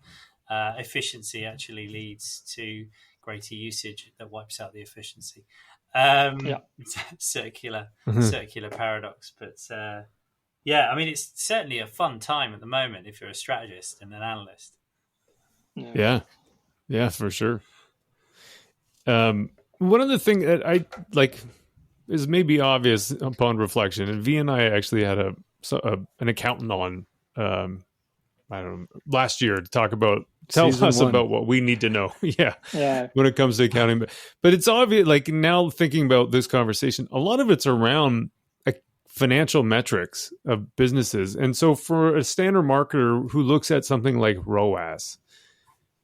Efficiency actually leads to greater usage that wipes out the efficiency. Circular paradox. But I mean, it's certainly a fun time at the moment if you're a strategist and an analyst. Yeah, for sure. One of the things that I like is maybe obvious upon reflection, and V and I actually had an accountant on, I don't know, last year to talk about, tell us about what we need to know. When it comes to accounting. But it's obvious, like now thinking about this conversation, a lot of it's around financial metrics of businesses. And so for a standard marketer who looks at something like ROAS,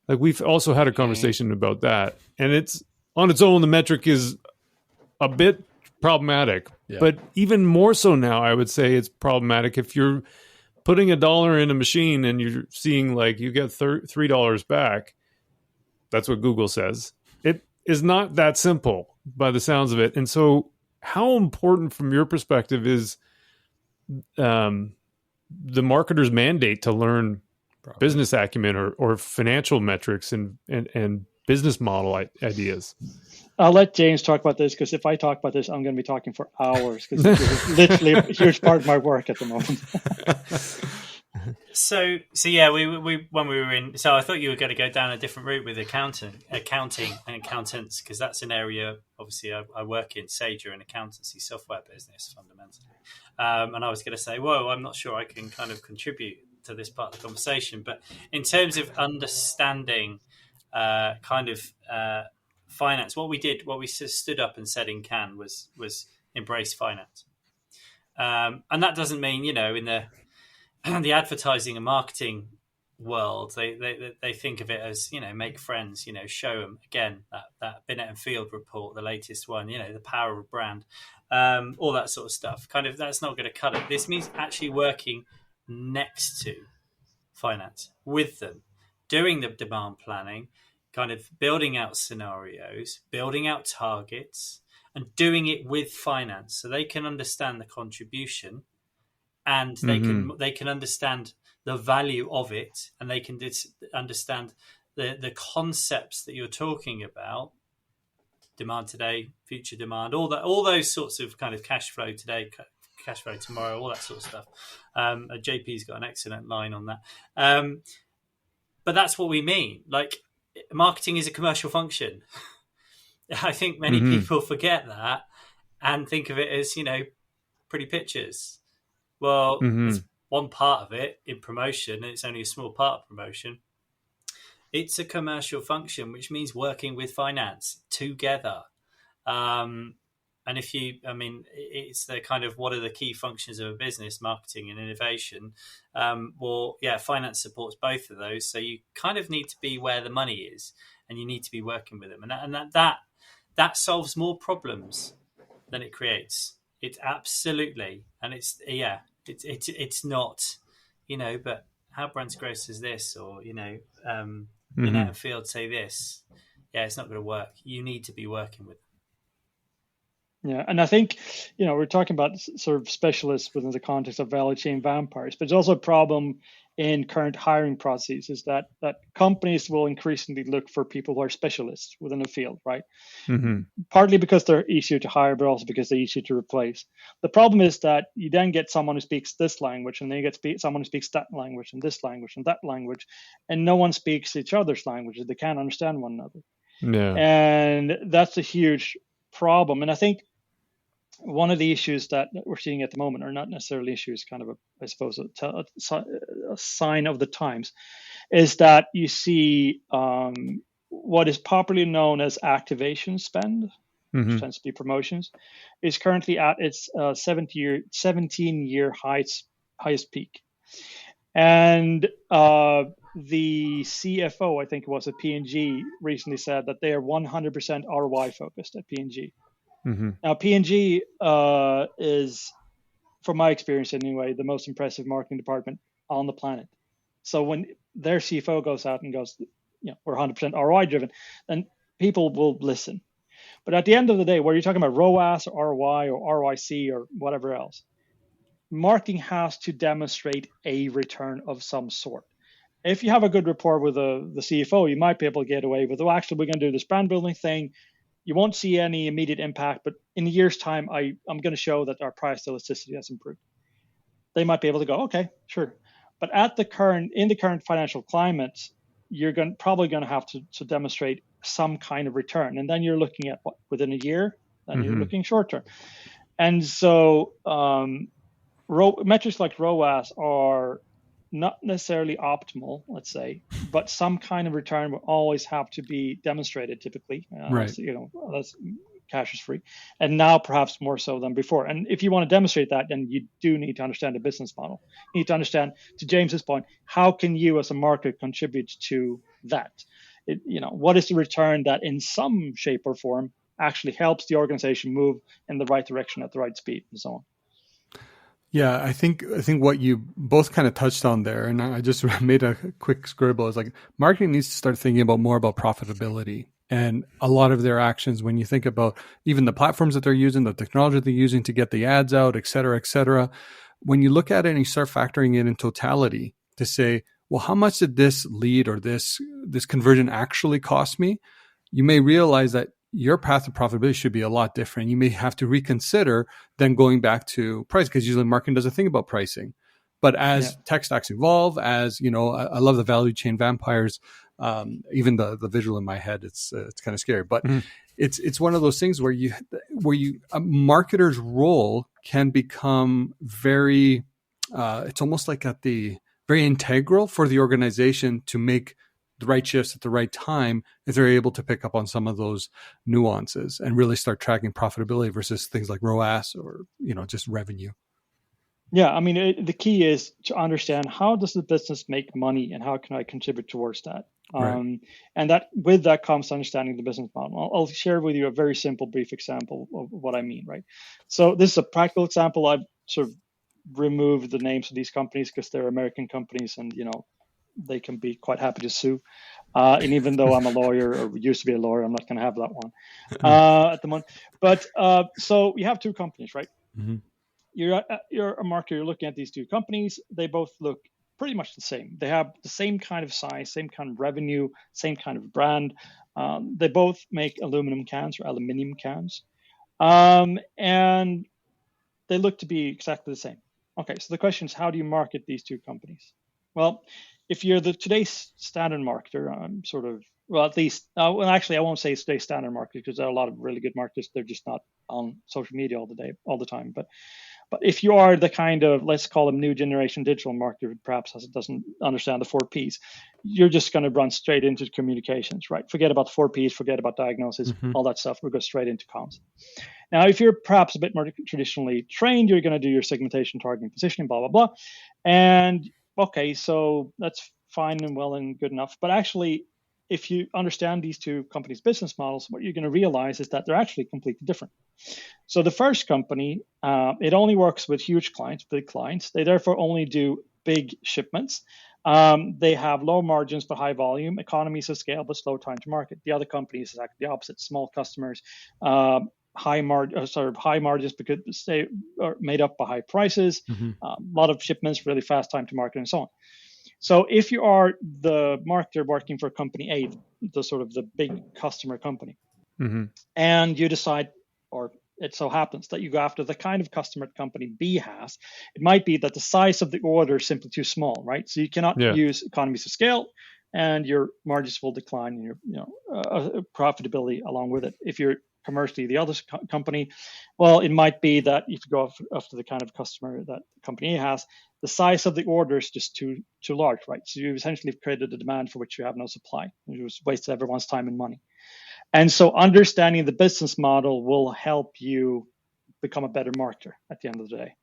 like we've also had a conversation about that, and it's on its own, the metric is a bit problematic, but even more so now, I would say it's problematic if you're putting $1 in a machine and you're seeing like you get $3 back. That's what Google says. It is not that simple by the sounds of it. And so how important from your perspective is the marketer's mandate to learn business acumen or financial metrics and business model ideas? I'll let James talk about this, because if I talk about this, I'm going to be talking for hours, because it's literally a huge part of my work at the moment. So yeah, we when we were in, so I thought you were going to go down a different route with accounting and accountants, because that's an area, obviously, I work in Sage, an accountancy software business fundamentally, and I was going to say, whoa, I'm not sure I can kind of contribute to this part of the conversation, but in terms of understanding finance, what we stood up and said in Cannes was embrace finance, and that doesn't mean in the advertising and marketing world they think of it as make friends, show them again that Binet and Field report, the latest one, the power of brand, all that sort of stuff. Kind of that's not going to cut it. This means actually working next to finance with them, doing the demand planning, kind of building out scenarios, building out targets, and doing it with finance so they can understand the contribution, and they can understand the value of it, and they can understand the concepts that you're talking about: demand today, future demand, all those sorts of kind of cash flow today, cash flow tomorrow, all that sort of stuff. JP's got an excellent line on that. But that's what we mean. Like, marketing is a commercial function. I think many people forget that and think of it as, pretty pictures. Well, it's one part of it in promotion, and it's only a small part of promotion. It's a commercial function, which means working with finance together. And it's the kind of, what are the key functions of a business, marketing and innovation? Finance supports both of those. So you kind of need to be where the money is, and you need to be working with them. And that solves more problems than it creates. It absolutely. And it's not, but how brands gross is this, or, Binet and Field say this. Yeah, it's not going to work. You need to be working with them. Yeah, and I think, we're talking about sort of specialists within the context of value chain vampires, but it's also a problem in current hiring processes is that companies will increasingly look for people who are specialists within a field, right? Mm-hmm. Partly because they're easier to hire, but also because they're easier to replace. The problem is that you then get someone who speaks this language, and then you get someone who speaks that language, and this language, and that language, and no one speaks each other's languages. They can't understand one another. Yeah. And that's a huge problem. And I think one of the issues that we're seeing at the moment, or not necessarily issues, kind of I suppose a sign of the times, is that you see what is popularly known as activation spend, which tends to be promotions, is currently at its 17-year highest peak. And the CFO, I think it was at P&G, recently said that they are 100% ROI focused at P&G. Now, P&G is, from my experience anyway, the most impressive marketing department on the planet. So when their CFO goes out and goes, we're 100% ROI driven, then people will listen. But at the end of the day, whether you're talking about ROAS or ROI or ROIC or whatever else, marketing has to demonstrate a return of some sort. If you have a good rapport with the CFO, you might be able to get away with, actually, we're going to do this brand building thing. You won't see any immediate impact, but in a year's time, I'm going to show that our price elasticity has improved. They might be able to go, okay, sure. But in the current financial climate, you're probably going to have to demonstrate some kind of return. And then you're looking at what, within a year, then you're looking short term. And so metrics like ROAS are not necessarily optimal, let's say, but some kind of return will always have to be demonstrated typically, right? Unless cash is free. And now perhaps more so than before. And if you want to demonstrate that, then you do need to understand the business model. You need to understand, to James's point, how can you as a market contribute to that? What is the return that in some shape or form actually helps the organization move in the right direction at the right speed and so on. Yeah, I think what you both kind of touched on there, and I just made a quick scribble, is like marketing needs to start thinking more about profitability. And a lot of their actions, when you think about even the platforms that they're using, the technology they're using to get the ads out, et cetera, when you look at it and you start factoring it in totality to say, well, how much did this lead or this conversion actually cost me? You may realize that your path to profitability should be a lot different. You may have to reconsider then going back to price, because usually marketing doesn't think about pricing. But as tech stacks evolve, as I love the value chain vampires. Even the visual in my head, it's kind of scary. But it's one of those things where a marketer's role can become very. It's almost like very integral for the organization to make the right shifts at the right time if they're able to pick up on some of those nuances and really start tracking profitability versus things like ROAS or just revenue. Yeah, I mean, the key is to understand, how does the business make money and how can I contribute towards that? Right. And that with that comes understanding the business model. I'll share with you a very simple, brief example of what I mean, right? So this is a practical example. I've sort of removed the names of these companies because they're American companies and, they can be quite happy to sue. And even though I'm a lawyer or used to be a lawyer, I'm not going to have that one at the moment. But so you have two companies, right? Mm-hmm. You're a marketer, you're looking at these two companies. They both look pretty much the same. They have the same kind of size, same kind of revenue, same kind of brand. They both make aluminum cans or aluminium cans. And they look to be exactly the same. Okay, so the question is, how do you market these two companies? Well, if you're today's standard marketer, at least, actually, I won't say today's standard marketer because there are a lot of really good marketers. They're just not on social media all the time. But if you are the kind of, let's call them new generation digital marketer, who perhaps doesn't understand the 4 Ps, you're just going to run straight into communications, right? Forget about the 4 Ps, forget about diagnosis, all that stuff. We'll go straight into comms. Now, if you're perhaps a bit more traditionally trained, you're going to do your segmentation, targeting, positioning, blah, blah, blah. And okay, so that's fine and well and good enough. But actually, if you understand these two companies' business models, what you're going to realize is that they're actually completely different. So the first company, it only works with huge clients, big clients. They therefore only do big shipments. They have low margins but high volume, economies of scale but slow time to market. The other company is exactly the opposite: small customers, high margins because they are made up by high prices, a lot of shipments, really fast time to market, and so on. So if you are the marketer working for company A, the sort of the big customer company, and you decide, or it so happens that you go after the kind of customer company B has, it might be that the size of the order is simply too small, right? So you cannot use economies of scale, and your margins will decline, and your profitability along with it. If you're commercially the other company, well, it might be that if you go after the kind of customer that the company A has, the size of the order is just too large, right? So you've essentially created a demand for which you have no supply. You just wasted everyone's time and money. And so understanding the business model will help you become a better marketer at the end of the day.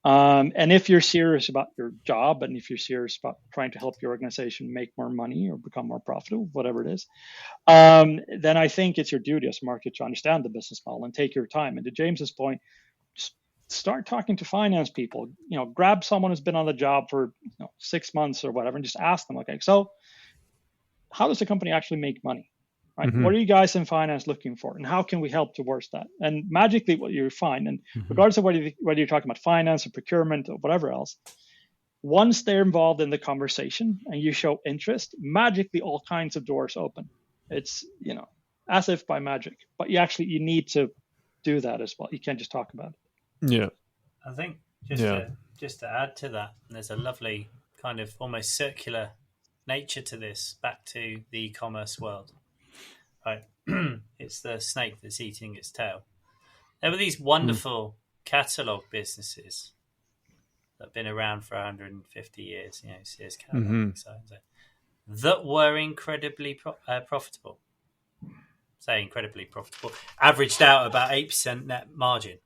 And if you're serious about your job, and if you're serious about trying to help your organization make more money or become more profitable, whatever it is, then I think it's your duty as a marketer to understand the business model and take your time. And to James's point, just start talking to finance people. Grab someone who's been on the job for 6 months or whatever, and just ask them, okay, so how does the company actually make money? Right? What are you guys in finance looking for, and how can we help towards that? And magically, what you find, and regardless of whether you're talking about finance or procurement or whatever else, once they're involved in the conversation and you show interest, magically all kinds of doors open. It's as if by magic, but you need to do that as well. You can't just talk about it. Yeah, I think just to add to that, there's a lovely kind of almost circular nature to this, back to the e-commerce world. Right, it's the snake that's eating its tail. There were these wonderful catalog businesses that have been around for 150 years. Sears catalog, that were incredibly profitable. Say incredibly profitable, averaged out about 8% net margin.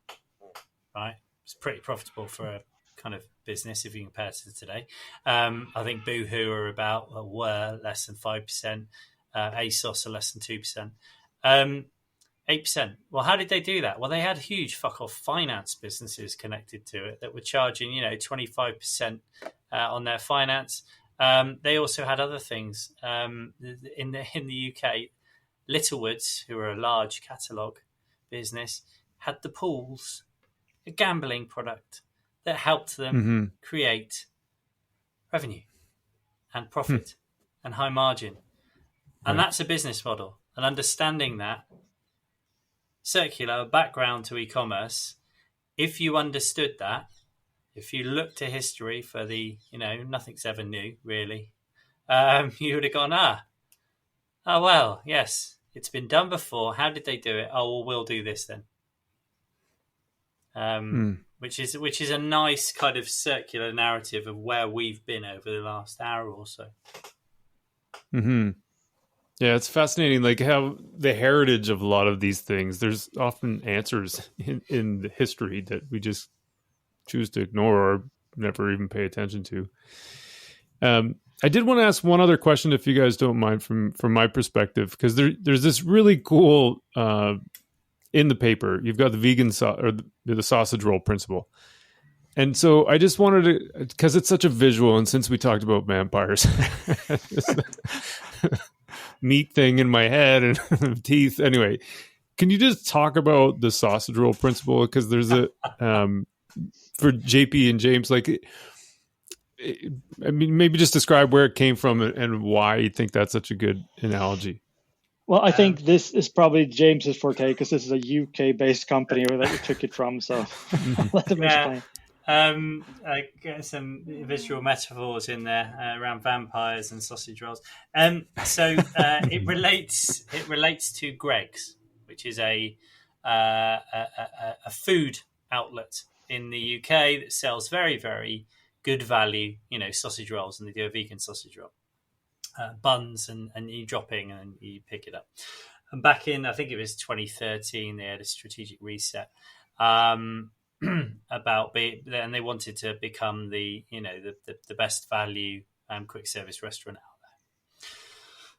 Right, it's pretty profitable for a kind of business if you compare it to today. I think Boohoo were less than 5%. ASOS are less than 2%. 8%. Well, how did they do that? Well, they had huge fuck-off finance businesses connected to it that were charging, 25% on their finance. They also had other things. In the UK, Littlewoods, who are a large catalogue business, had the pools, a gambling product that helped them create revenue and profit and high margin. And that's a business model. And understanding that, circular background to e-commerce, if you understood that, if you look to history for nothing's ever new, really, you would have gone, oh, well, yes, it's been done before. How did they do it? Oh, well, we'll do this then. Which is a nice kind of circular narrative of where we've been over the last hour or so. Yeah, it's fascinating, like how the heritage of a lot of these things, there's often answers in the history that we just choose to ignore or never even pay attention to. I did want to ask one other question, if you guys don't mind, from my perspective, because there's this really cool, in the paper, you've got the vegan or the sausage roll principle. And so I just wanted to, because it's such a visual, and since we talked about vampires, meat thing in my head and teeth. Anyway, can you just talk about the sausage roll principle? Because there's a for JP and James, maybe just describe where it came from and why you think that's such a good analogy. Well, I think this is probably James's forte, because this is a UK-based company that we took it from. So let him explain. I get some visual metaphors in there around vampires and sausage rolls. So it relates to Greggs, which is a food outlet in the UK that sells very, very good value, sausage rolls, and they do a vegan sausage roll, buns, and you drop in and you pick it up. And back in, I think it was 2013, they had a strategic reset. And they wanted to become the best value quick service restaurant out there.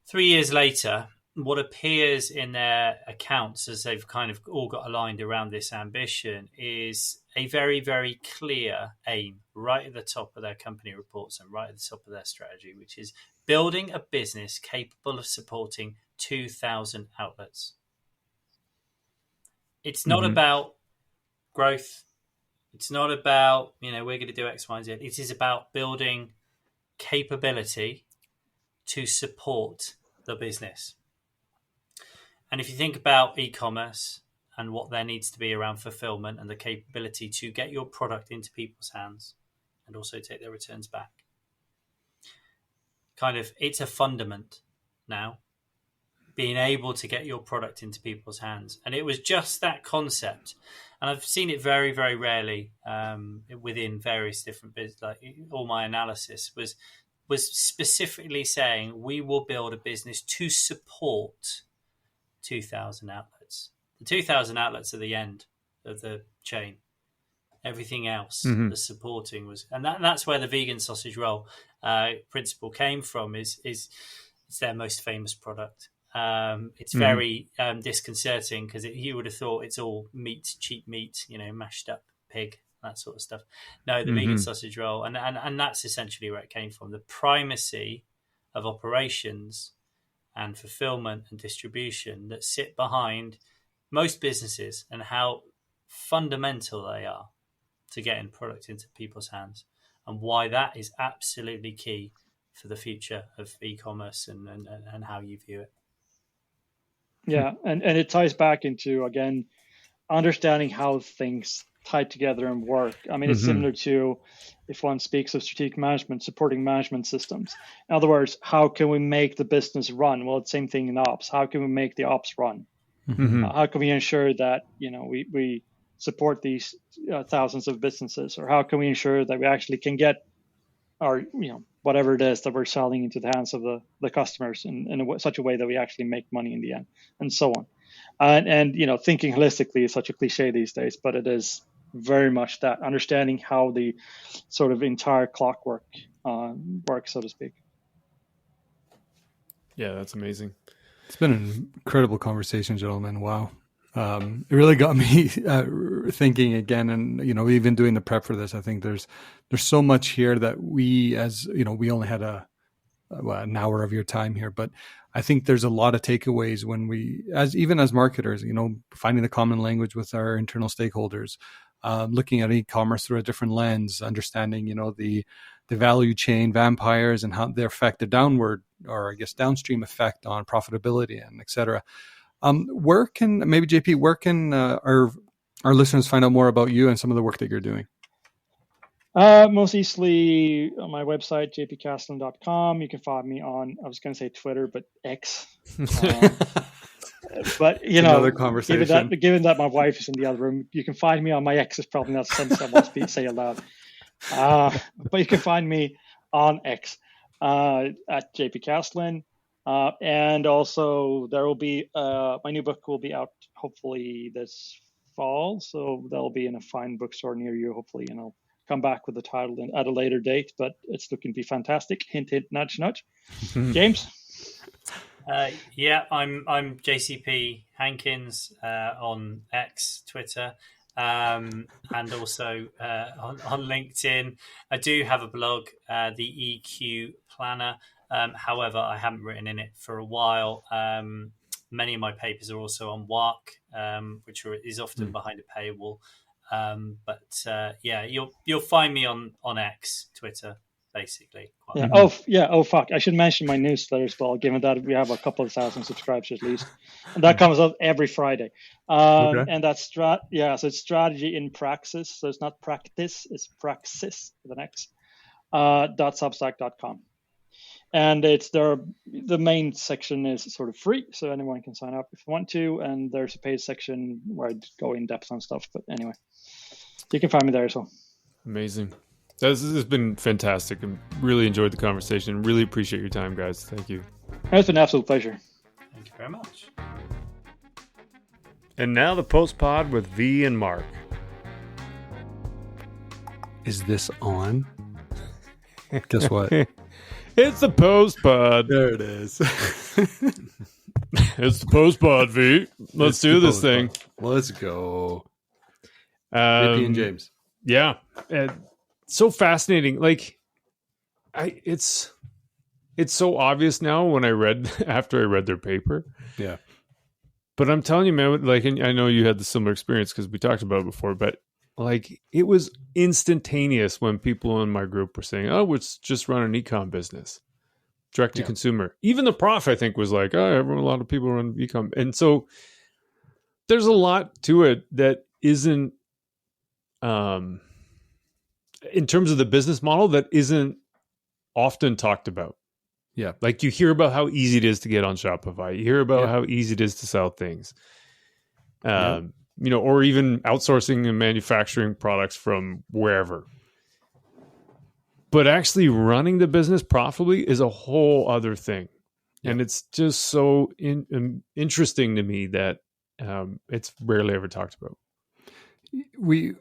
3 years later, what appears in their accounts, as they've kind of all got aligned around this ambition, is a very, very clear aim right at the top of their company reports and right at the top of their strategy, which is building a business capable of supporting 2,000 outlets. It's not about growth. It's not about, we're going to do X, Y, and Z. It is about building capability to support the business. And if you think about e-commerce and what there needs to be around fulfillment and the capability to get your product into people's hands and also take their returns back, it's a fundament now, being able to get your product into people's hands. And it was just that concept. And I've seen it very, very rarely within various different businesses. Like all my analysis was specifically saying we will build a business to support 2,000 outlets. The 2,000 outlets are the end of the chain. Everything else, the supporting was, and that's where the vegan sausage roll principle came from. Is it's their most famous product. It's very disconcerting because you would have thought it's all meat, cheap meat, mashed up pig, that sort of stuff. No, the vegan sausage roll, and that's essentially where it came from. The primacy of operations and fulfillment and distribution that sit behind most businesses and how fundamental they are to getting product into people's hands, and why that is absolutely key for the future of e-commerce and how you view it. Yeah, and it ties back into, again, understanding how things tie together and work. I mean, it's similar to if one speaks of strategic management, supporting management systems. In other words, how can we make the business run? Well, it's the same thing in ops. How can we make the ops run? How can we ensure that, we support these thousands of businesses? Or how can we ensure that we actually can get our, whatever it is that we're selling into the hands of the customers in such a way that we actually make money in the end, and so on. And thinking holistically is such a cliche these days, but it is very much that, understanding how the sort of entire clockwork works, so to speak. Yeah, that's amazing. It's been an incredible conversation, gentlemen. Wow. It really got me thinking again, and even doing the prep for this, I think there's so much here that we only had an hour of your time here, but I think there's a lot of takeaways when we, as marketers, finding the common language with our internal stakeholders, looking at e-commerce through a different lens, understanding the value chain vampires and how they affect the downward, or I guess downstream effect on profitability and et cetera. Where can our listeners find out more about you and some of the work that you're doing? Most easily on my website, jpcastlin.com. You can find me on, I was going to say Twitter, but X. But, another conversation. Given that my wife is in the other room, you can find me on my X. Is probably not a sentence I want to say aloud. But you can find me on X at jpcastlin. And also there will be, my new book will be out hopefully this fall. So that'll be in a fine bookstore near you, hopefully, and I'll come back with the title at a later date, but it's looking to be fantastic. Hint, hint, nudge, nudge. James? Yeah, I'm JCP Hankins on X, Twitter, and also on LinkedIn. I do have a blog, the EQ Planner. However, I haven't written in it for a while. Many of my papers are also on WARC, which is often behind a paywall. But you'll find me on X, Twitter, basically. Yeah. Oh, fuck. I should mention my newsletter as well, given that we have a couple of thousand subscribers at least. And that comes out every Friday. Okay. And that's so it's strategy in praxis. So it's not practice, it's praxis with an X. .substack.com. And it's the main section is sort of free, so anyone can sign up if you want to. And there's a paid section where I go in depth on stuff. But anyway, you can find me there as well. Amazing. This has been fantastic. I really enjoyed the conversation. Really appreciate your time, guys. Thank you. It's been an absolute pleasure. Thank you very much. And now the post-pod with V and Marc. Is this on? Guess what? It's the post-pod. There it is. It's the post-pod, V. Let's do this thing. Let's go. JP and James. Yeah. So fascinating. Like, it's so obvious now when after I read their paper. Yeah. But I'm telling you, man, like, and I know you had the similar experience because we talked about it before, but like it was instantaneous when people in my group were saying, "Oh, let's just run an ecom business, direct to consumer." Even the prof, I think, was like, "Oh, a lot of people run ecom," and so there's a lot to it that isn't, in terms of the business model, that isn't often talked about. Yeah. Like you hear about how easy it is to get on Shopify. You hear about how easy it is to sell things. Or even outsourcing and manufacturing products from wherever. But actually running the business profitably is a whole other thing. Yeah. And it's just so interesting to me that it's rarely ever talked about. We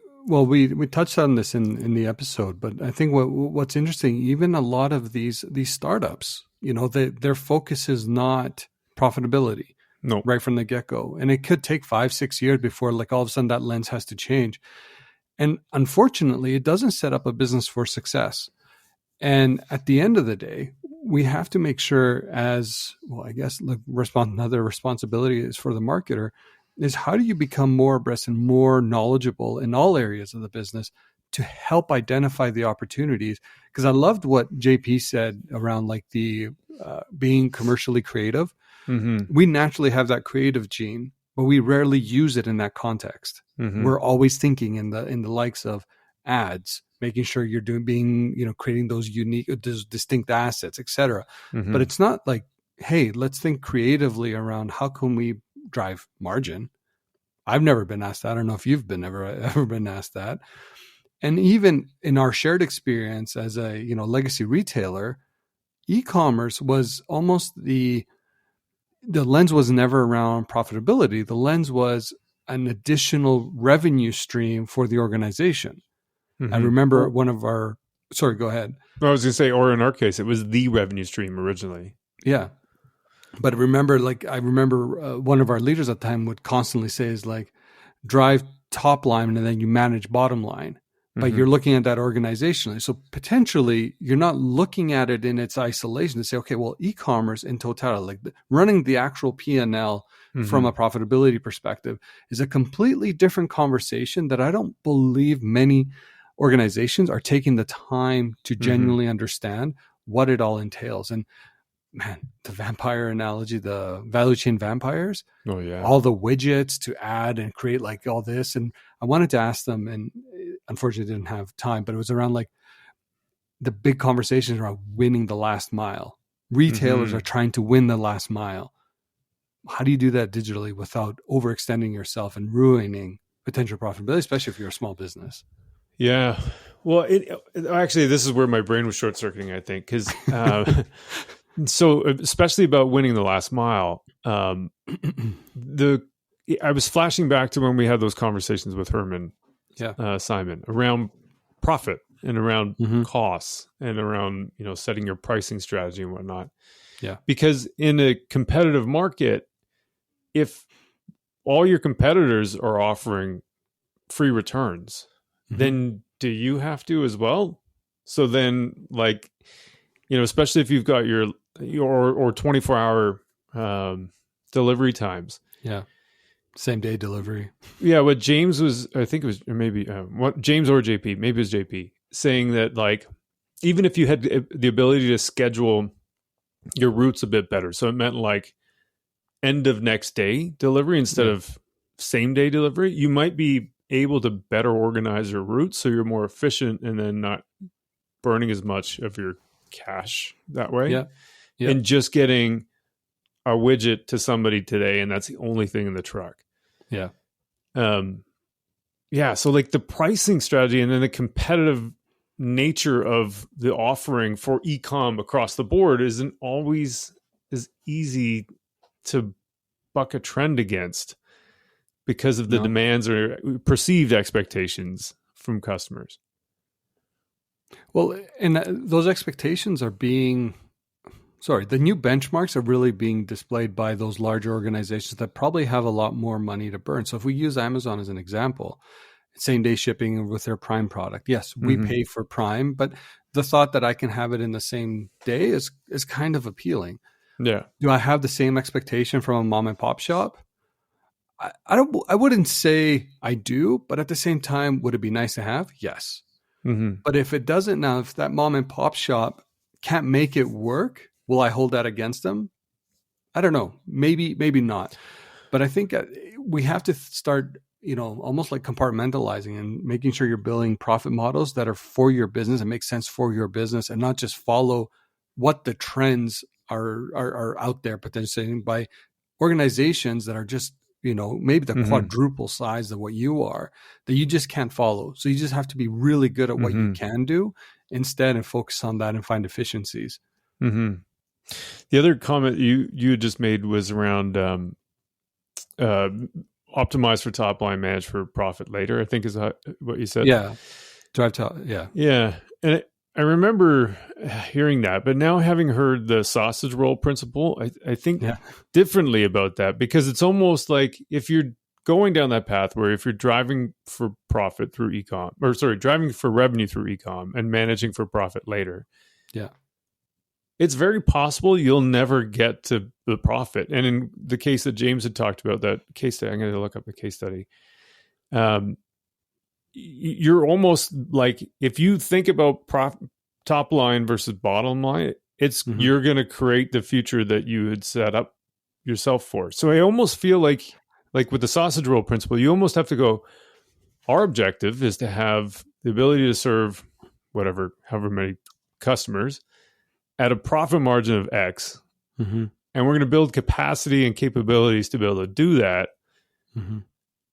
touched on this in the episode, but I think what's interesting, even a lot of these startups, their focus is not profitability. No, right from the get-go. And it could take 5-6 years before like all of a sudden that lens has to change. And unfortunately, it doesn't set up a business for success. And at the end of the day, we have to make sure another responsibility is for the marketer is how do you become more abreast and more knowledgeable in all areas of the business to help identify the opportunities? Because I loved what JP said around like the being commercially creative. Mm-hmm. We naturally have that creative gene, but we rarely use it in that context. Mm-hmm. We're always thinking in the likes of ads, making sure you're creating those unique, those distinct assets, etc. Mm-hmm. But it's not like, hey, let's think creatively around how can we drive margin. I've never been asked that. I don't know if you've ever been asked that. And even in our shared experience as a legacy retailer, e-commerce was almost the lens was never around profitability. The lens was an additional revenue stream for the organization. Mm-hmm. I remember sorry, go ahead. I was going to say, or in our case, it was the revenue stream originally. Yeah. But I remember one of our leaders at the time would constantly say is like, drive top line and then you manage bottom line. But you're looking at that organizationally. So potentially you're not looking at it in its isolation to say, okay, well, e-commerce in totality, like running the actual P&L from a profitability perspective is a completely different conversation that I don't believe many organizations are taking the time to genuinely understand what it all entails. And man, the vampire analogy, the value chain vampires, all the widgets to add and create like all this. And I wanted to ask them, and unfortunately didn't have time, but it was around like the big conversations around winning the last mile. Retailers are trying to win the last mile. How do you do that digitally without overextending yourself and ruining potential profitability, especially if you're a small business? Yeah. Well, actually, this is where my brain was short-circuiting, I think, because so especially about winning the last mile, I was flashing back to when we had those conversations with Herman Simon around profit and around costs and around, setting your pricing strategy and whatnot. Yeah. Because in a competitive market, if all your competitors are offering free returns, then do you have to as well? So then especially if you've got your 24-hour delivery times. Yeah. Same day delivery. Yeah. What James was, I think it was maybe James or JP, maybe it was JP, saying that even if you had the ability to schedule your routes a bit better. So it meant end of next day delivery instead of same day delivery, you might be able to better organize your routes so you're more efficient and then not burning as much of your cash that way. Yeah. And just getting a widget to somebody today, and that's the only thing in the truck. Yeah. So the pricing strategy and then the competitive nature of the offering for e-com across the board isn't always as easy to buck a trend against because of the demands or perceived expectations from customers. Well, and those expectations are the new benchmarks are really being displayed by those larger organizations that probably have a lot more money to burn. So if we use Amazon as an example, same day shipping with their Prime product. Yes, we pay for Prime, but the thought that I can have it in the same day is kind of appealing. Yeah. Do I have the same expectation from a mom and pop shop? I wouldn't say I do, but at the same time, would it be nice to have? Yes. But if it doesn't now, if that mom and pop shop can't make it work, will I hold that against them? I don't know. Maybe not. But I think we have to start, almost like compartmentalizing and making sure you're building profit models that are for your business and make sense for your business, and not just follow what the trends are out there potentially by organizations that are just, maybe the quadruple size of what you are, that you just can't follow. So you just have to be really good at what you can do instead and focus on that and find efficiencies. The other comment you had just made was around optimize for top line, manage for profit later, I think is what you said. Yeah. Drive top. Yeah. Yeah. And I remember hearing that, but now having heard the sausage roll principle, I think differently about that, because it's almost like if you're going down that path where if you're driving for profit through ecomm, driving for revenue through ecomm and managing for profit later. Yeah. It's very possible you'll never get to the profit. And in the case that James had talked about, that case study, I'm going to look up the case study. You're almost like, if you think about top line versus bottom line, it's you're going to create the future that you had set up yourself for. So I almost feel like with the sausage roll principle, you almost have to go, our objective is to have the ability to serve however many customers at a profit margin of X. And we're going to build capacity and capabilities to be able to do that.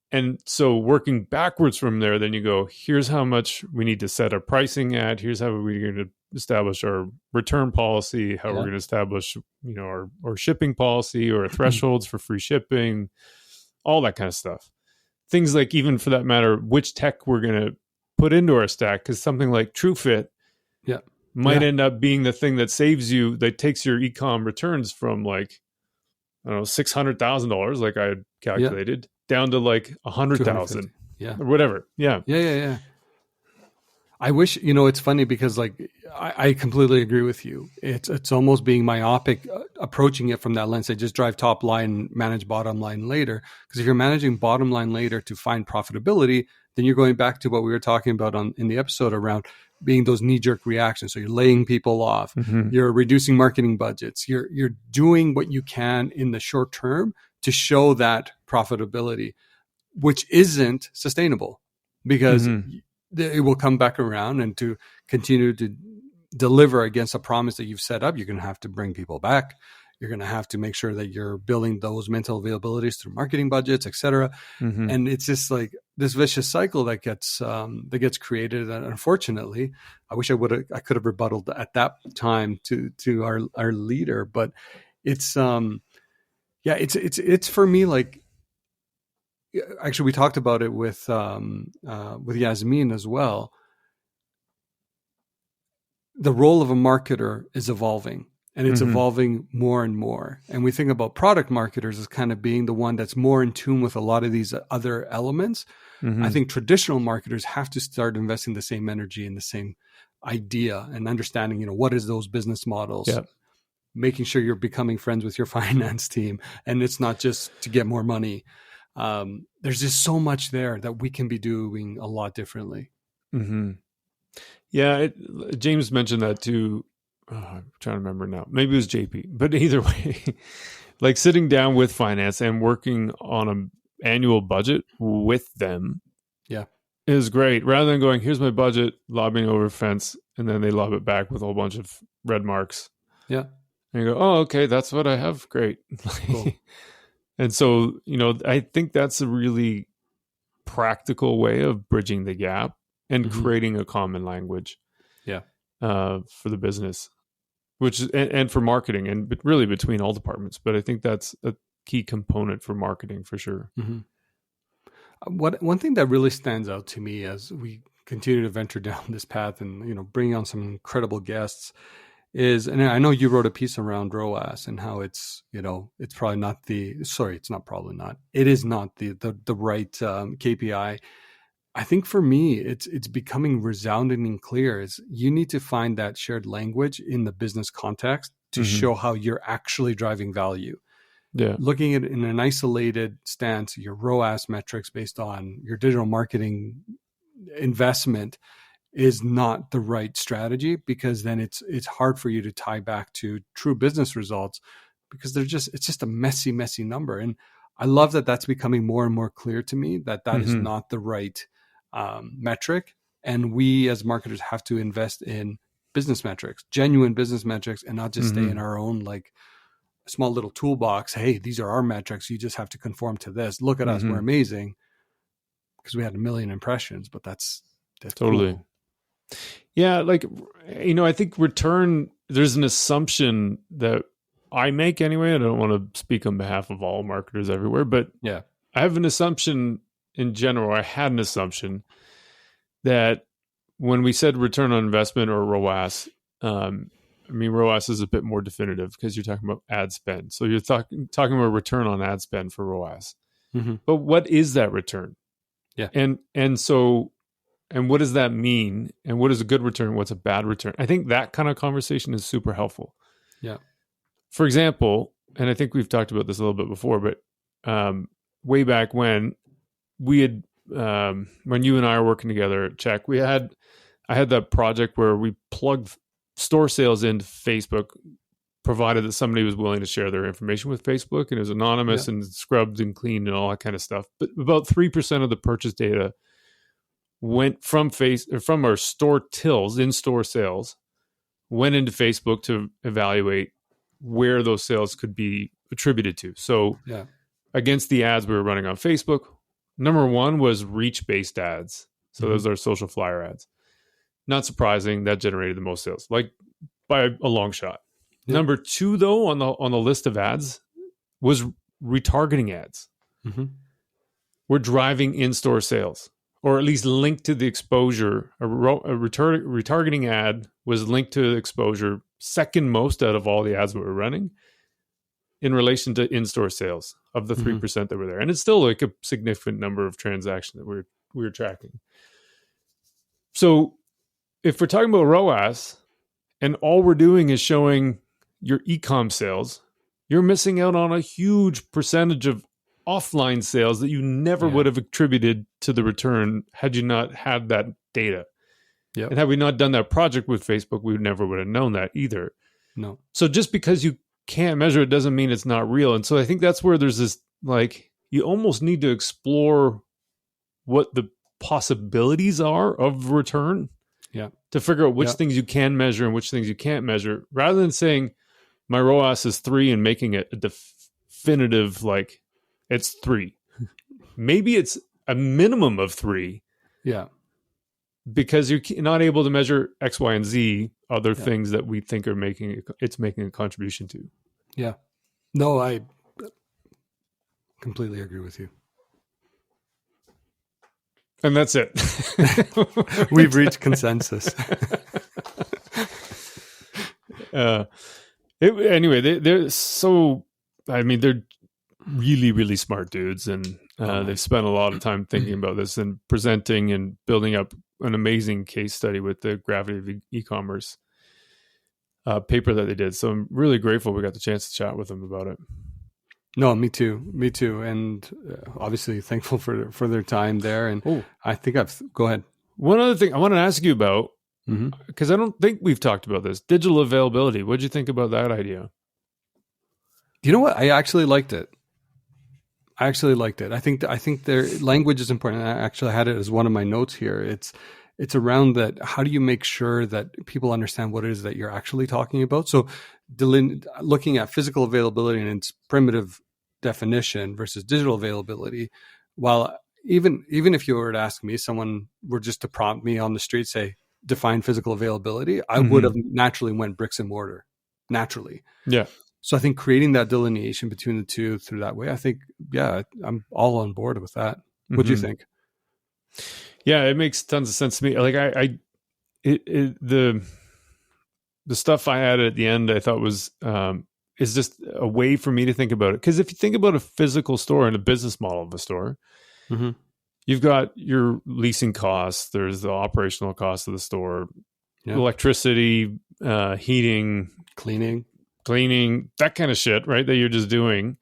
And so working backwards from there, then you go, here's how much we need to set our pricing at. Here's how we're going to establish our return policy, how we're going to establish, our shipping policy or thresholds for free shipping, all that kind of stuff. Things like, even for that matter, which tech we're going to put into our stack, because something like TrueFit might end up being the thing that saves you, that takes your ecom returns from $600,000, like I had calculated, down to like 100,000, or whatever. Yeah. I wish, it's funny because I completely agree with you. It's almost being myopic, approaching it from that lens. They just drive top line, manage bottom line later. Because if you're managing bottom line later to find profitability, then you're going back to what we were talking about in the episode around being those knee-jerk reactions. So you're laying people off, you're reducing marketing budgets, you're doing what you can in the short term to show that profitability, which isn't sustainable, because it will come back around, and to continue to deliver against a promise that you've set up, you're going to have to bring people back. You're going to have to make sure that you're building those mental availabilities through marketing budgets, et cetera. And it's just like this vicious cycle that gets created. And unfortunately, I wish I could have rebutted at that time to our leader, but it's it's for me, like, actually we talked about it with Yasmin as well. The role of a marketer is evolving. And it's evolving more and more. And we think about product marketers as kind of being the one that's more in tune with a lot of these other elements. I think traditional marketers have to start investing the same energy and the same idea and understanding, what is those business models, making sure you're becoming friends with your finance team. And it's not just to get more money. There's just so much there that we can be doing a lot differently. Yeah. James mentioned that too. I'm trying to remember now. Maybe it was JP, but either way, like sitting down with finance and working on an annual budget with them, is great. Rather than going, here's my budget, lobbing over a fence, and then they lob it back with a whole bunch of red marks. And you go, oh, okay, that's what I have. Great. Cool. And so, I think that's a really practical way of bridging the gap and creating a common language. For the business, which is, and for marketing, and really between all departments. But I think that's a key component for marketing for sure. One thing that really stands out to me as we continue to venture down this path and, bring on some incredible guests is, and I know you wrote a piece around ROAS and how it's, it's probably not it is not the right KPI. I think for me, it's becoming resoundingly clear is you need to find that shared language in the business context to show how you're actually driving value. looking at it in an isolated stance, your ROAS metrics based on your digital marketing investment is not the right strategy, because then it's hard for you to tie back to true business results, because it's just a messy number. And I love that that's becoming more and more clear to me that is not the right metric. And we as marketers have to invest in business metrics, genuine business metrics, and not just stay in our own like small little toolbox. Hey, these are our metrics. You just have to conform to this. Look at us. We're amazing because we had 1 million impressions, but that's totally cool. Yeah. Like, I think return, there's an assumption that I make anyway. I don't want to speak on behalf of all marketers everywhere, but yeah, I have an assumption in general. I had an assumption that when we said return on investment or ROAS, ROAS is a bit more definitive because you're talking about ad spend. So you're talking about return on ad spend for ROAS. But what is that return? Yeah. And what does that mean? And what is a good return? What's a bad return? I think that kind of conversation is super helpful. Yeah. For example, and I think we've talked about this a little bit before, but way back when we had, when you and I were working together at Check, I had that project where we plugged store sales into Facebook, provided that somebody was willing to share their information with Facebook, and it was anonymous and scrubbed and cleaned and all that kind of stuff. But about 3% of the purchase data went from our store tills, in-store sales, went into Facebook to evaluate where those sales could be attributed to. So against the ads we were running on Facebook, number one was reach-based ads. So those are social flyer ads. Not surprising, that generated the most sales, like by a long shot. Number two, though, on the list of ads was retargeting ads. We're driving in-store sales, or at least linked to the exposure. A retargeting ad was linked to the exposure second most out of all the ads we were running in relation to in-store sales of the 3% that were there. And it's still like a significant number of transactions that we were tracking. So if we're talking about ROAS and all we're doing is showing your ecomm sales, you're missing out on a huge percentage of offline sales that you never would have attributed to the return had you not had that data. And had we not done that project with Facebook, we never would have known that either. No. So just because you can't measure it doesn't mean it's not real. And so I think that's where there's this, like, you almost need to explore what the possibilities are of return to figure out which things you can measure and which things you can't measure, rather than saying my ROAS is 3 and making it a definitive, like, it's 3. Maybe it's a minimum of 3. Yeah. Because you're not able to measure X, Y, and Z, other things that we think are making a contribution to. Yeah. No, I completely agree with you. And that's it. We've reached consensus. Anyway, they're so, they're really, really smart dudes. And they've spent a lot of time thinking about this and presenting and building up an amazing case study with the Gravity of Ecommerce paper that they did. So I'm really grateful we got the chance to chat with them about it. No, me too. And obviously thankful for their time there. And I think go ahead. One other thing I want to ask you about, because I don't think we've talked about this, digital availability. What did you think about that idea? You know what? I actually liked it. I think their language is important. I actually had it as one of my notes here. It's around that. How do you make sure that people understand what it is that you're actually talking about? So looking at physical availability in its primitive definition versus digital availability, while even if you were to ask me, someone were just to prompt me on the street, say, define physical availability, I would have naturally went bricks and mortar, naturally. Yeah. So I think creating that delineation between the two through that way, I think, I'm all on board with that. What do you think? Yeah, it makes tons of sense to me. Like the stuff I added at the end, I thought was is just a way for me to think about it. Because if you think about a physical store and a business model of a store, you've got your leasing costs, there's the operational costs of the store, electricity, heating, cleaning, cleaning, that kind of shit, right? That you're just doing,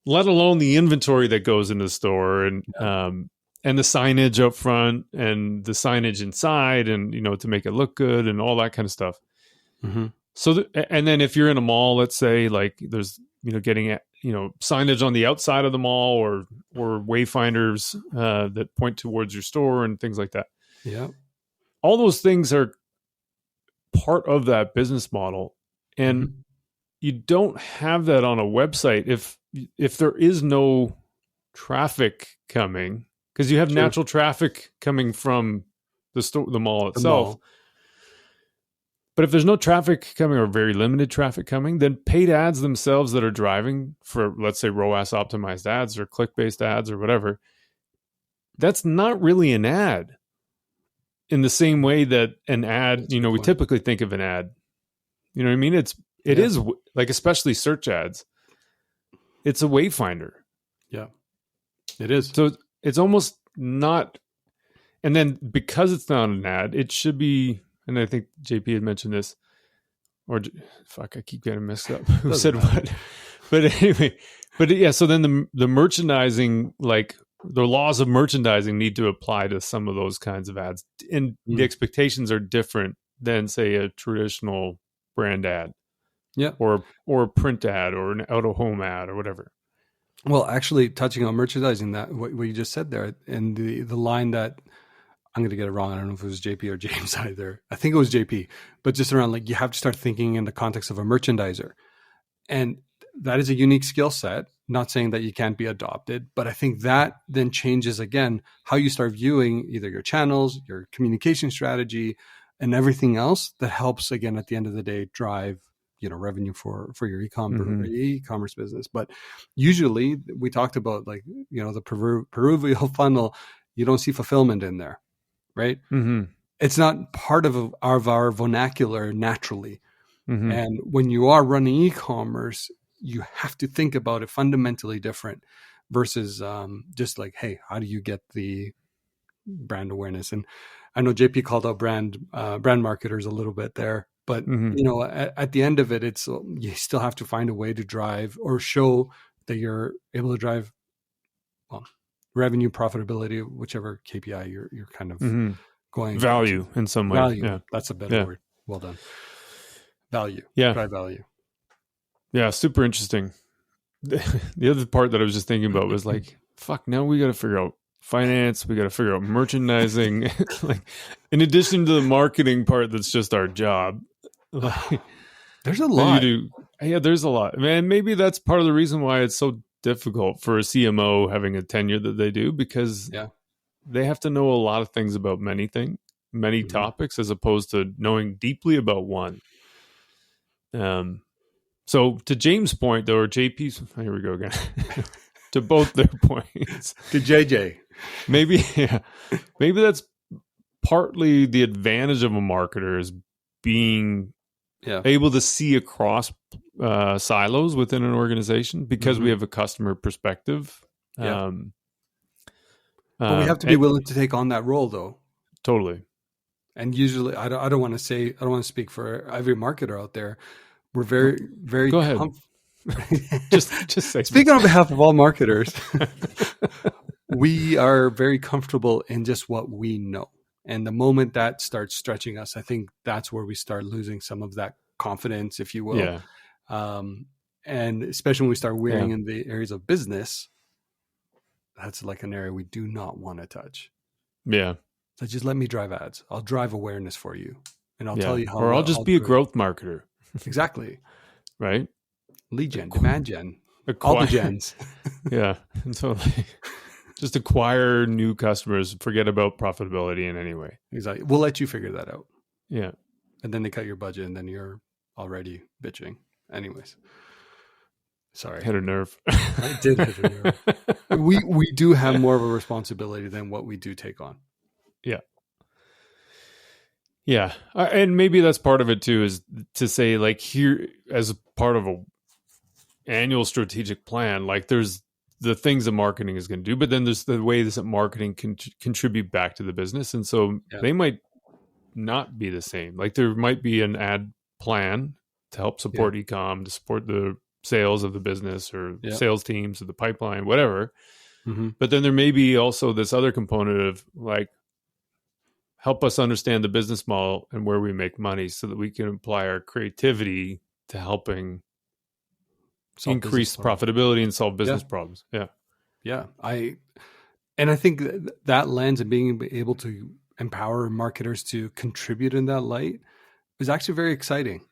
let alone the inventory that goes in the store and the signage up front and the signage inside and, to make it look good and all that kind of stuff. Mm-hmm. So, and then if you're in a mall, let's say like there's, getting at, signage on the outside of the mall or wayfinders that point towards your store and things like that. Yeah. All those things are part of that business model. And you don't have that on a website if there is no traffic coming, because you have natural traffic coming from the mall itself. But if there's no traffic coming or very limited traffic coming, then paid ads themselves that are driving for, let's say, ROAS optimized ads or click-based ads or whatever, that's not really an ad in the same way that an ad, we typically think of an ad. You know what I mean? It is like, especially search ads. It's a wayfinder. Yeah, it is. So it's almost not. And then because it's not an ad, it should be. And I think JP had mentioned this, or I keep getting mixed up. Who said what? But anyway, so then the merchandising, like the laws of merchandising, need to apply to some of those kinds of ads, and the expectations are different than, say, a traditional brand ad, or a print ad or an out of home ad or whatever. Well, actually, touching on merchandising, that what you just said there, and the line that. I'm going to get it wrong. I don't know if it was JP or James either. I think it was JP, but just around like you have to start thinking in the context of a merchandiser. And that is a unique skill set. Not saying that you can't be adopted, but I think that then changes again how you start viewing either your channels, your communication strategy, and everything else that helps, again, at the end of the day, drive revenue for your e-commerce business. But usually we talked about like, the proverbial funnel, you don't see fulfillment in there. Right? Mm-hmm. It's not part of our vernacular naturally. Mm-hmm. And when you are running e-commerce, you have to think about it fundamentally different versus just like, hey, how do you get the brand awareness? And I know JP called out brand marketers a little bit there, but at the end of it, it's you still have to find a way to drive or show that you're able to drive revenue, profitability, whichever KPI you're kind of going value in some way. Value. Yeah. That's a better word. Well done. Value. Yeah. Drive value. Yeah. Super interesting. The other part that I was just thinking about was like, fuck, now we got to figure out finance. We got to figure out merchandising. Like, in addition to the marketing part, that's just our job. Like, there's a lot. Yeah, there's a lot. Man, maybe that's part of the reason why it's so difficult for a CMO having a tenure that they do, because they have to know a lot of things about many topics, as opposed to knowing deeply about one. So to James' point, though, or JP's, here we go again, to both their points, to JJ, maybe that's partly the advantage of a marketer, is being able to see across silos within an organization, because we have a customer perspective. But we have to be willing to take on that role, though. Totally. And usually, I don't want to speak for every marketer out there. We're very, very. Go ahead. just say. Speaking on behalf of all marketers, we are very comfortable in just what we know. And the moment that starts stretching us, I think that's where we start losing some of that confidence, if you will. Yeah. And especially when we start wearing in the areas of business, that's like an area we do not want to touch. Yeah. So just let me drive ads. I'll drive awareness for you, and I'll tell you how. Or I'll just be a growth marketer. Exactly. Right. Lead gen, demand gen, all the gens. Yeah. And so just acquire new customers, forget about profitability in any way. Exactly. We'll let you figure that out. Yeah. And then they cut your budget, and then you're already bitching. Anyways. Sorry. Hit a nerve. I did hit a nerve. We do have more of a responsibility than what we do take on. Yeah. Yeah. And maybe that's part of it too, is to say, like, here, as a part of a annual strategic plan, like, there's the things that marketing is going to do, but then there's the ways that marketing can contribute back to the business. And so they might not be the same. Like, there might be an ad plan to help support ecomm, to support the sales of the business or sales teams or the pipeline, whatever. Mm-hmm. But then there may be also this other component of like, help us understand the business model and where we make money so that we can apply our creativity to helping increase profitability and solve business problems. Yeah. Yeah. I think that lens and being able to empower marketers to contribute in that light is actually very exciting.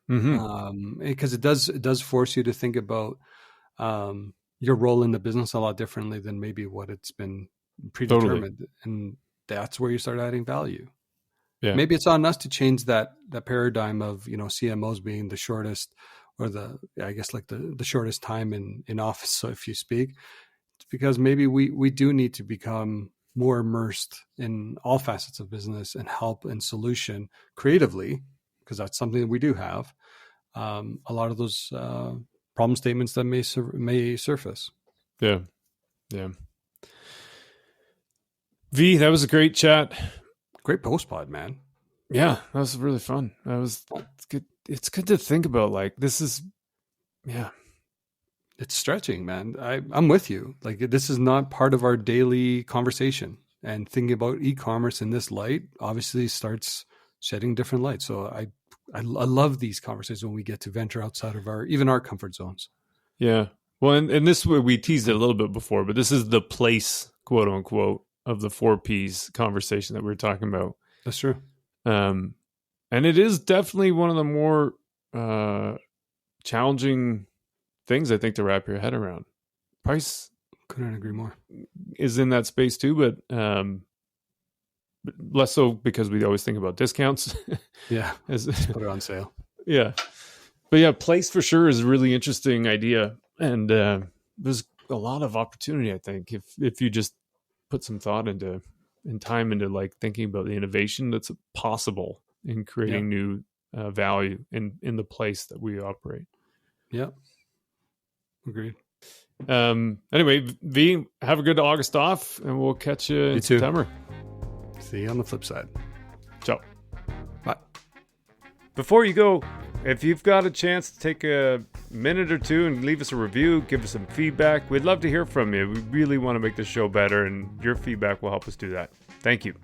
Because it does force you to think about your role in the business a lot differently than maybe what it's been predetermined. Totally. And that's where you start adding value. Yeah. Maybe it's on us to change that paradigm of, CMOs being the shortest or the shortest time in office. So if you speak, it's because maybe we do need to become more immersed in all facets of business and help and solution creatively, because that's something that we do have. A lot of those problem statements that may surface. Yeah. Yeah. V, that was a great chat. Great post-pod, man. Yeah, that was really fun. It's good. It's good to think about, like, this is, it's stretching, man. I'm with you. Like, this is not part of our daily conversation, and thinking about e-commerce in this light obviously starts shedding different light. So I love these conversations when we get to venture outside of our comfort zones. Yeah. Well, and this way we teased it a little bit before, but this is the place, quote unquote, of the 4 Ps conversation that we were talking about. That's true. And it is definitely one of the more challenging things, I think, to wrap your head around. Price, couldn't agree more, is in that space too, but less so because we always think about discounts. Yeah, let's put it on sale. Yeah. But yeah, place for sure is a really interesting idea. And there's a lot of opportunity, I think, if you just put some thought and time into like thinking about the innovation that's possible in creating new value in the place that we operate. Yeah. Agreed. Anyway, V, have a good August off, and we'll catch you in September. See you on the flip side. Ciao. Bye. Before you go, if you've got a chance to take a minute or two and leave us a review, give us some feedback, we'd love to hear from you. We really want to make this show better, and your feedback will help us do that. Thank you.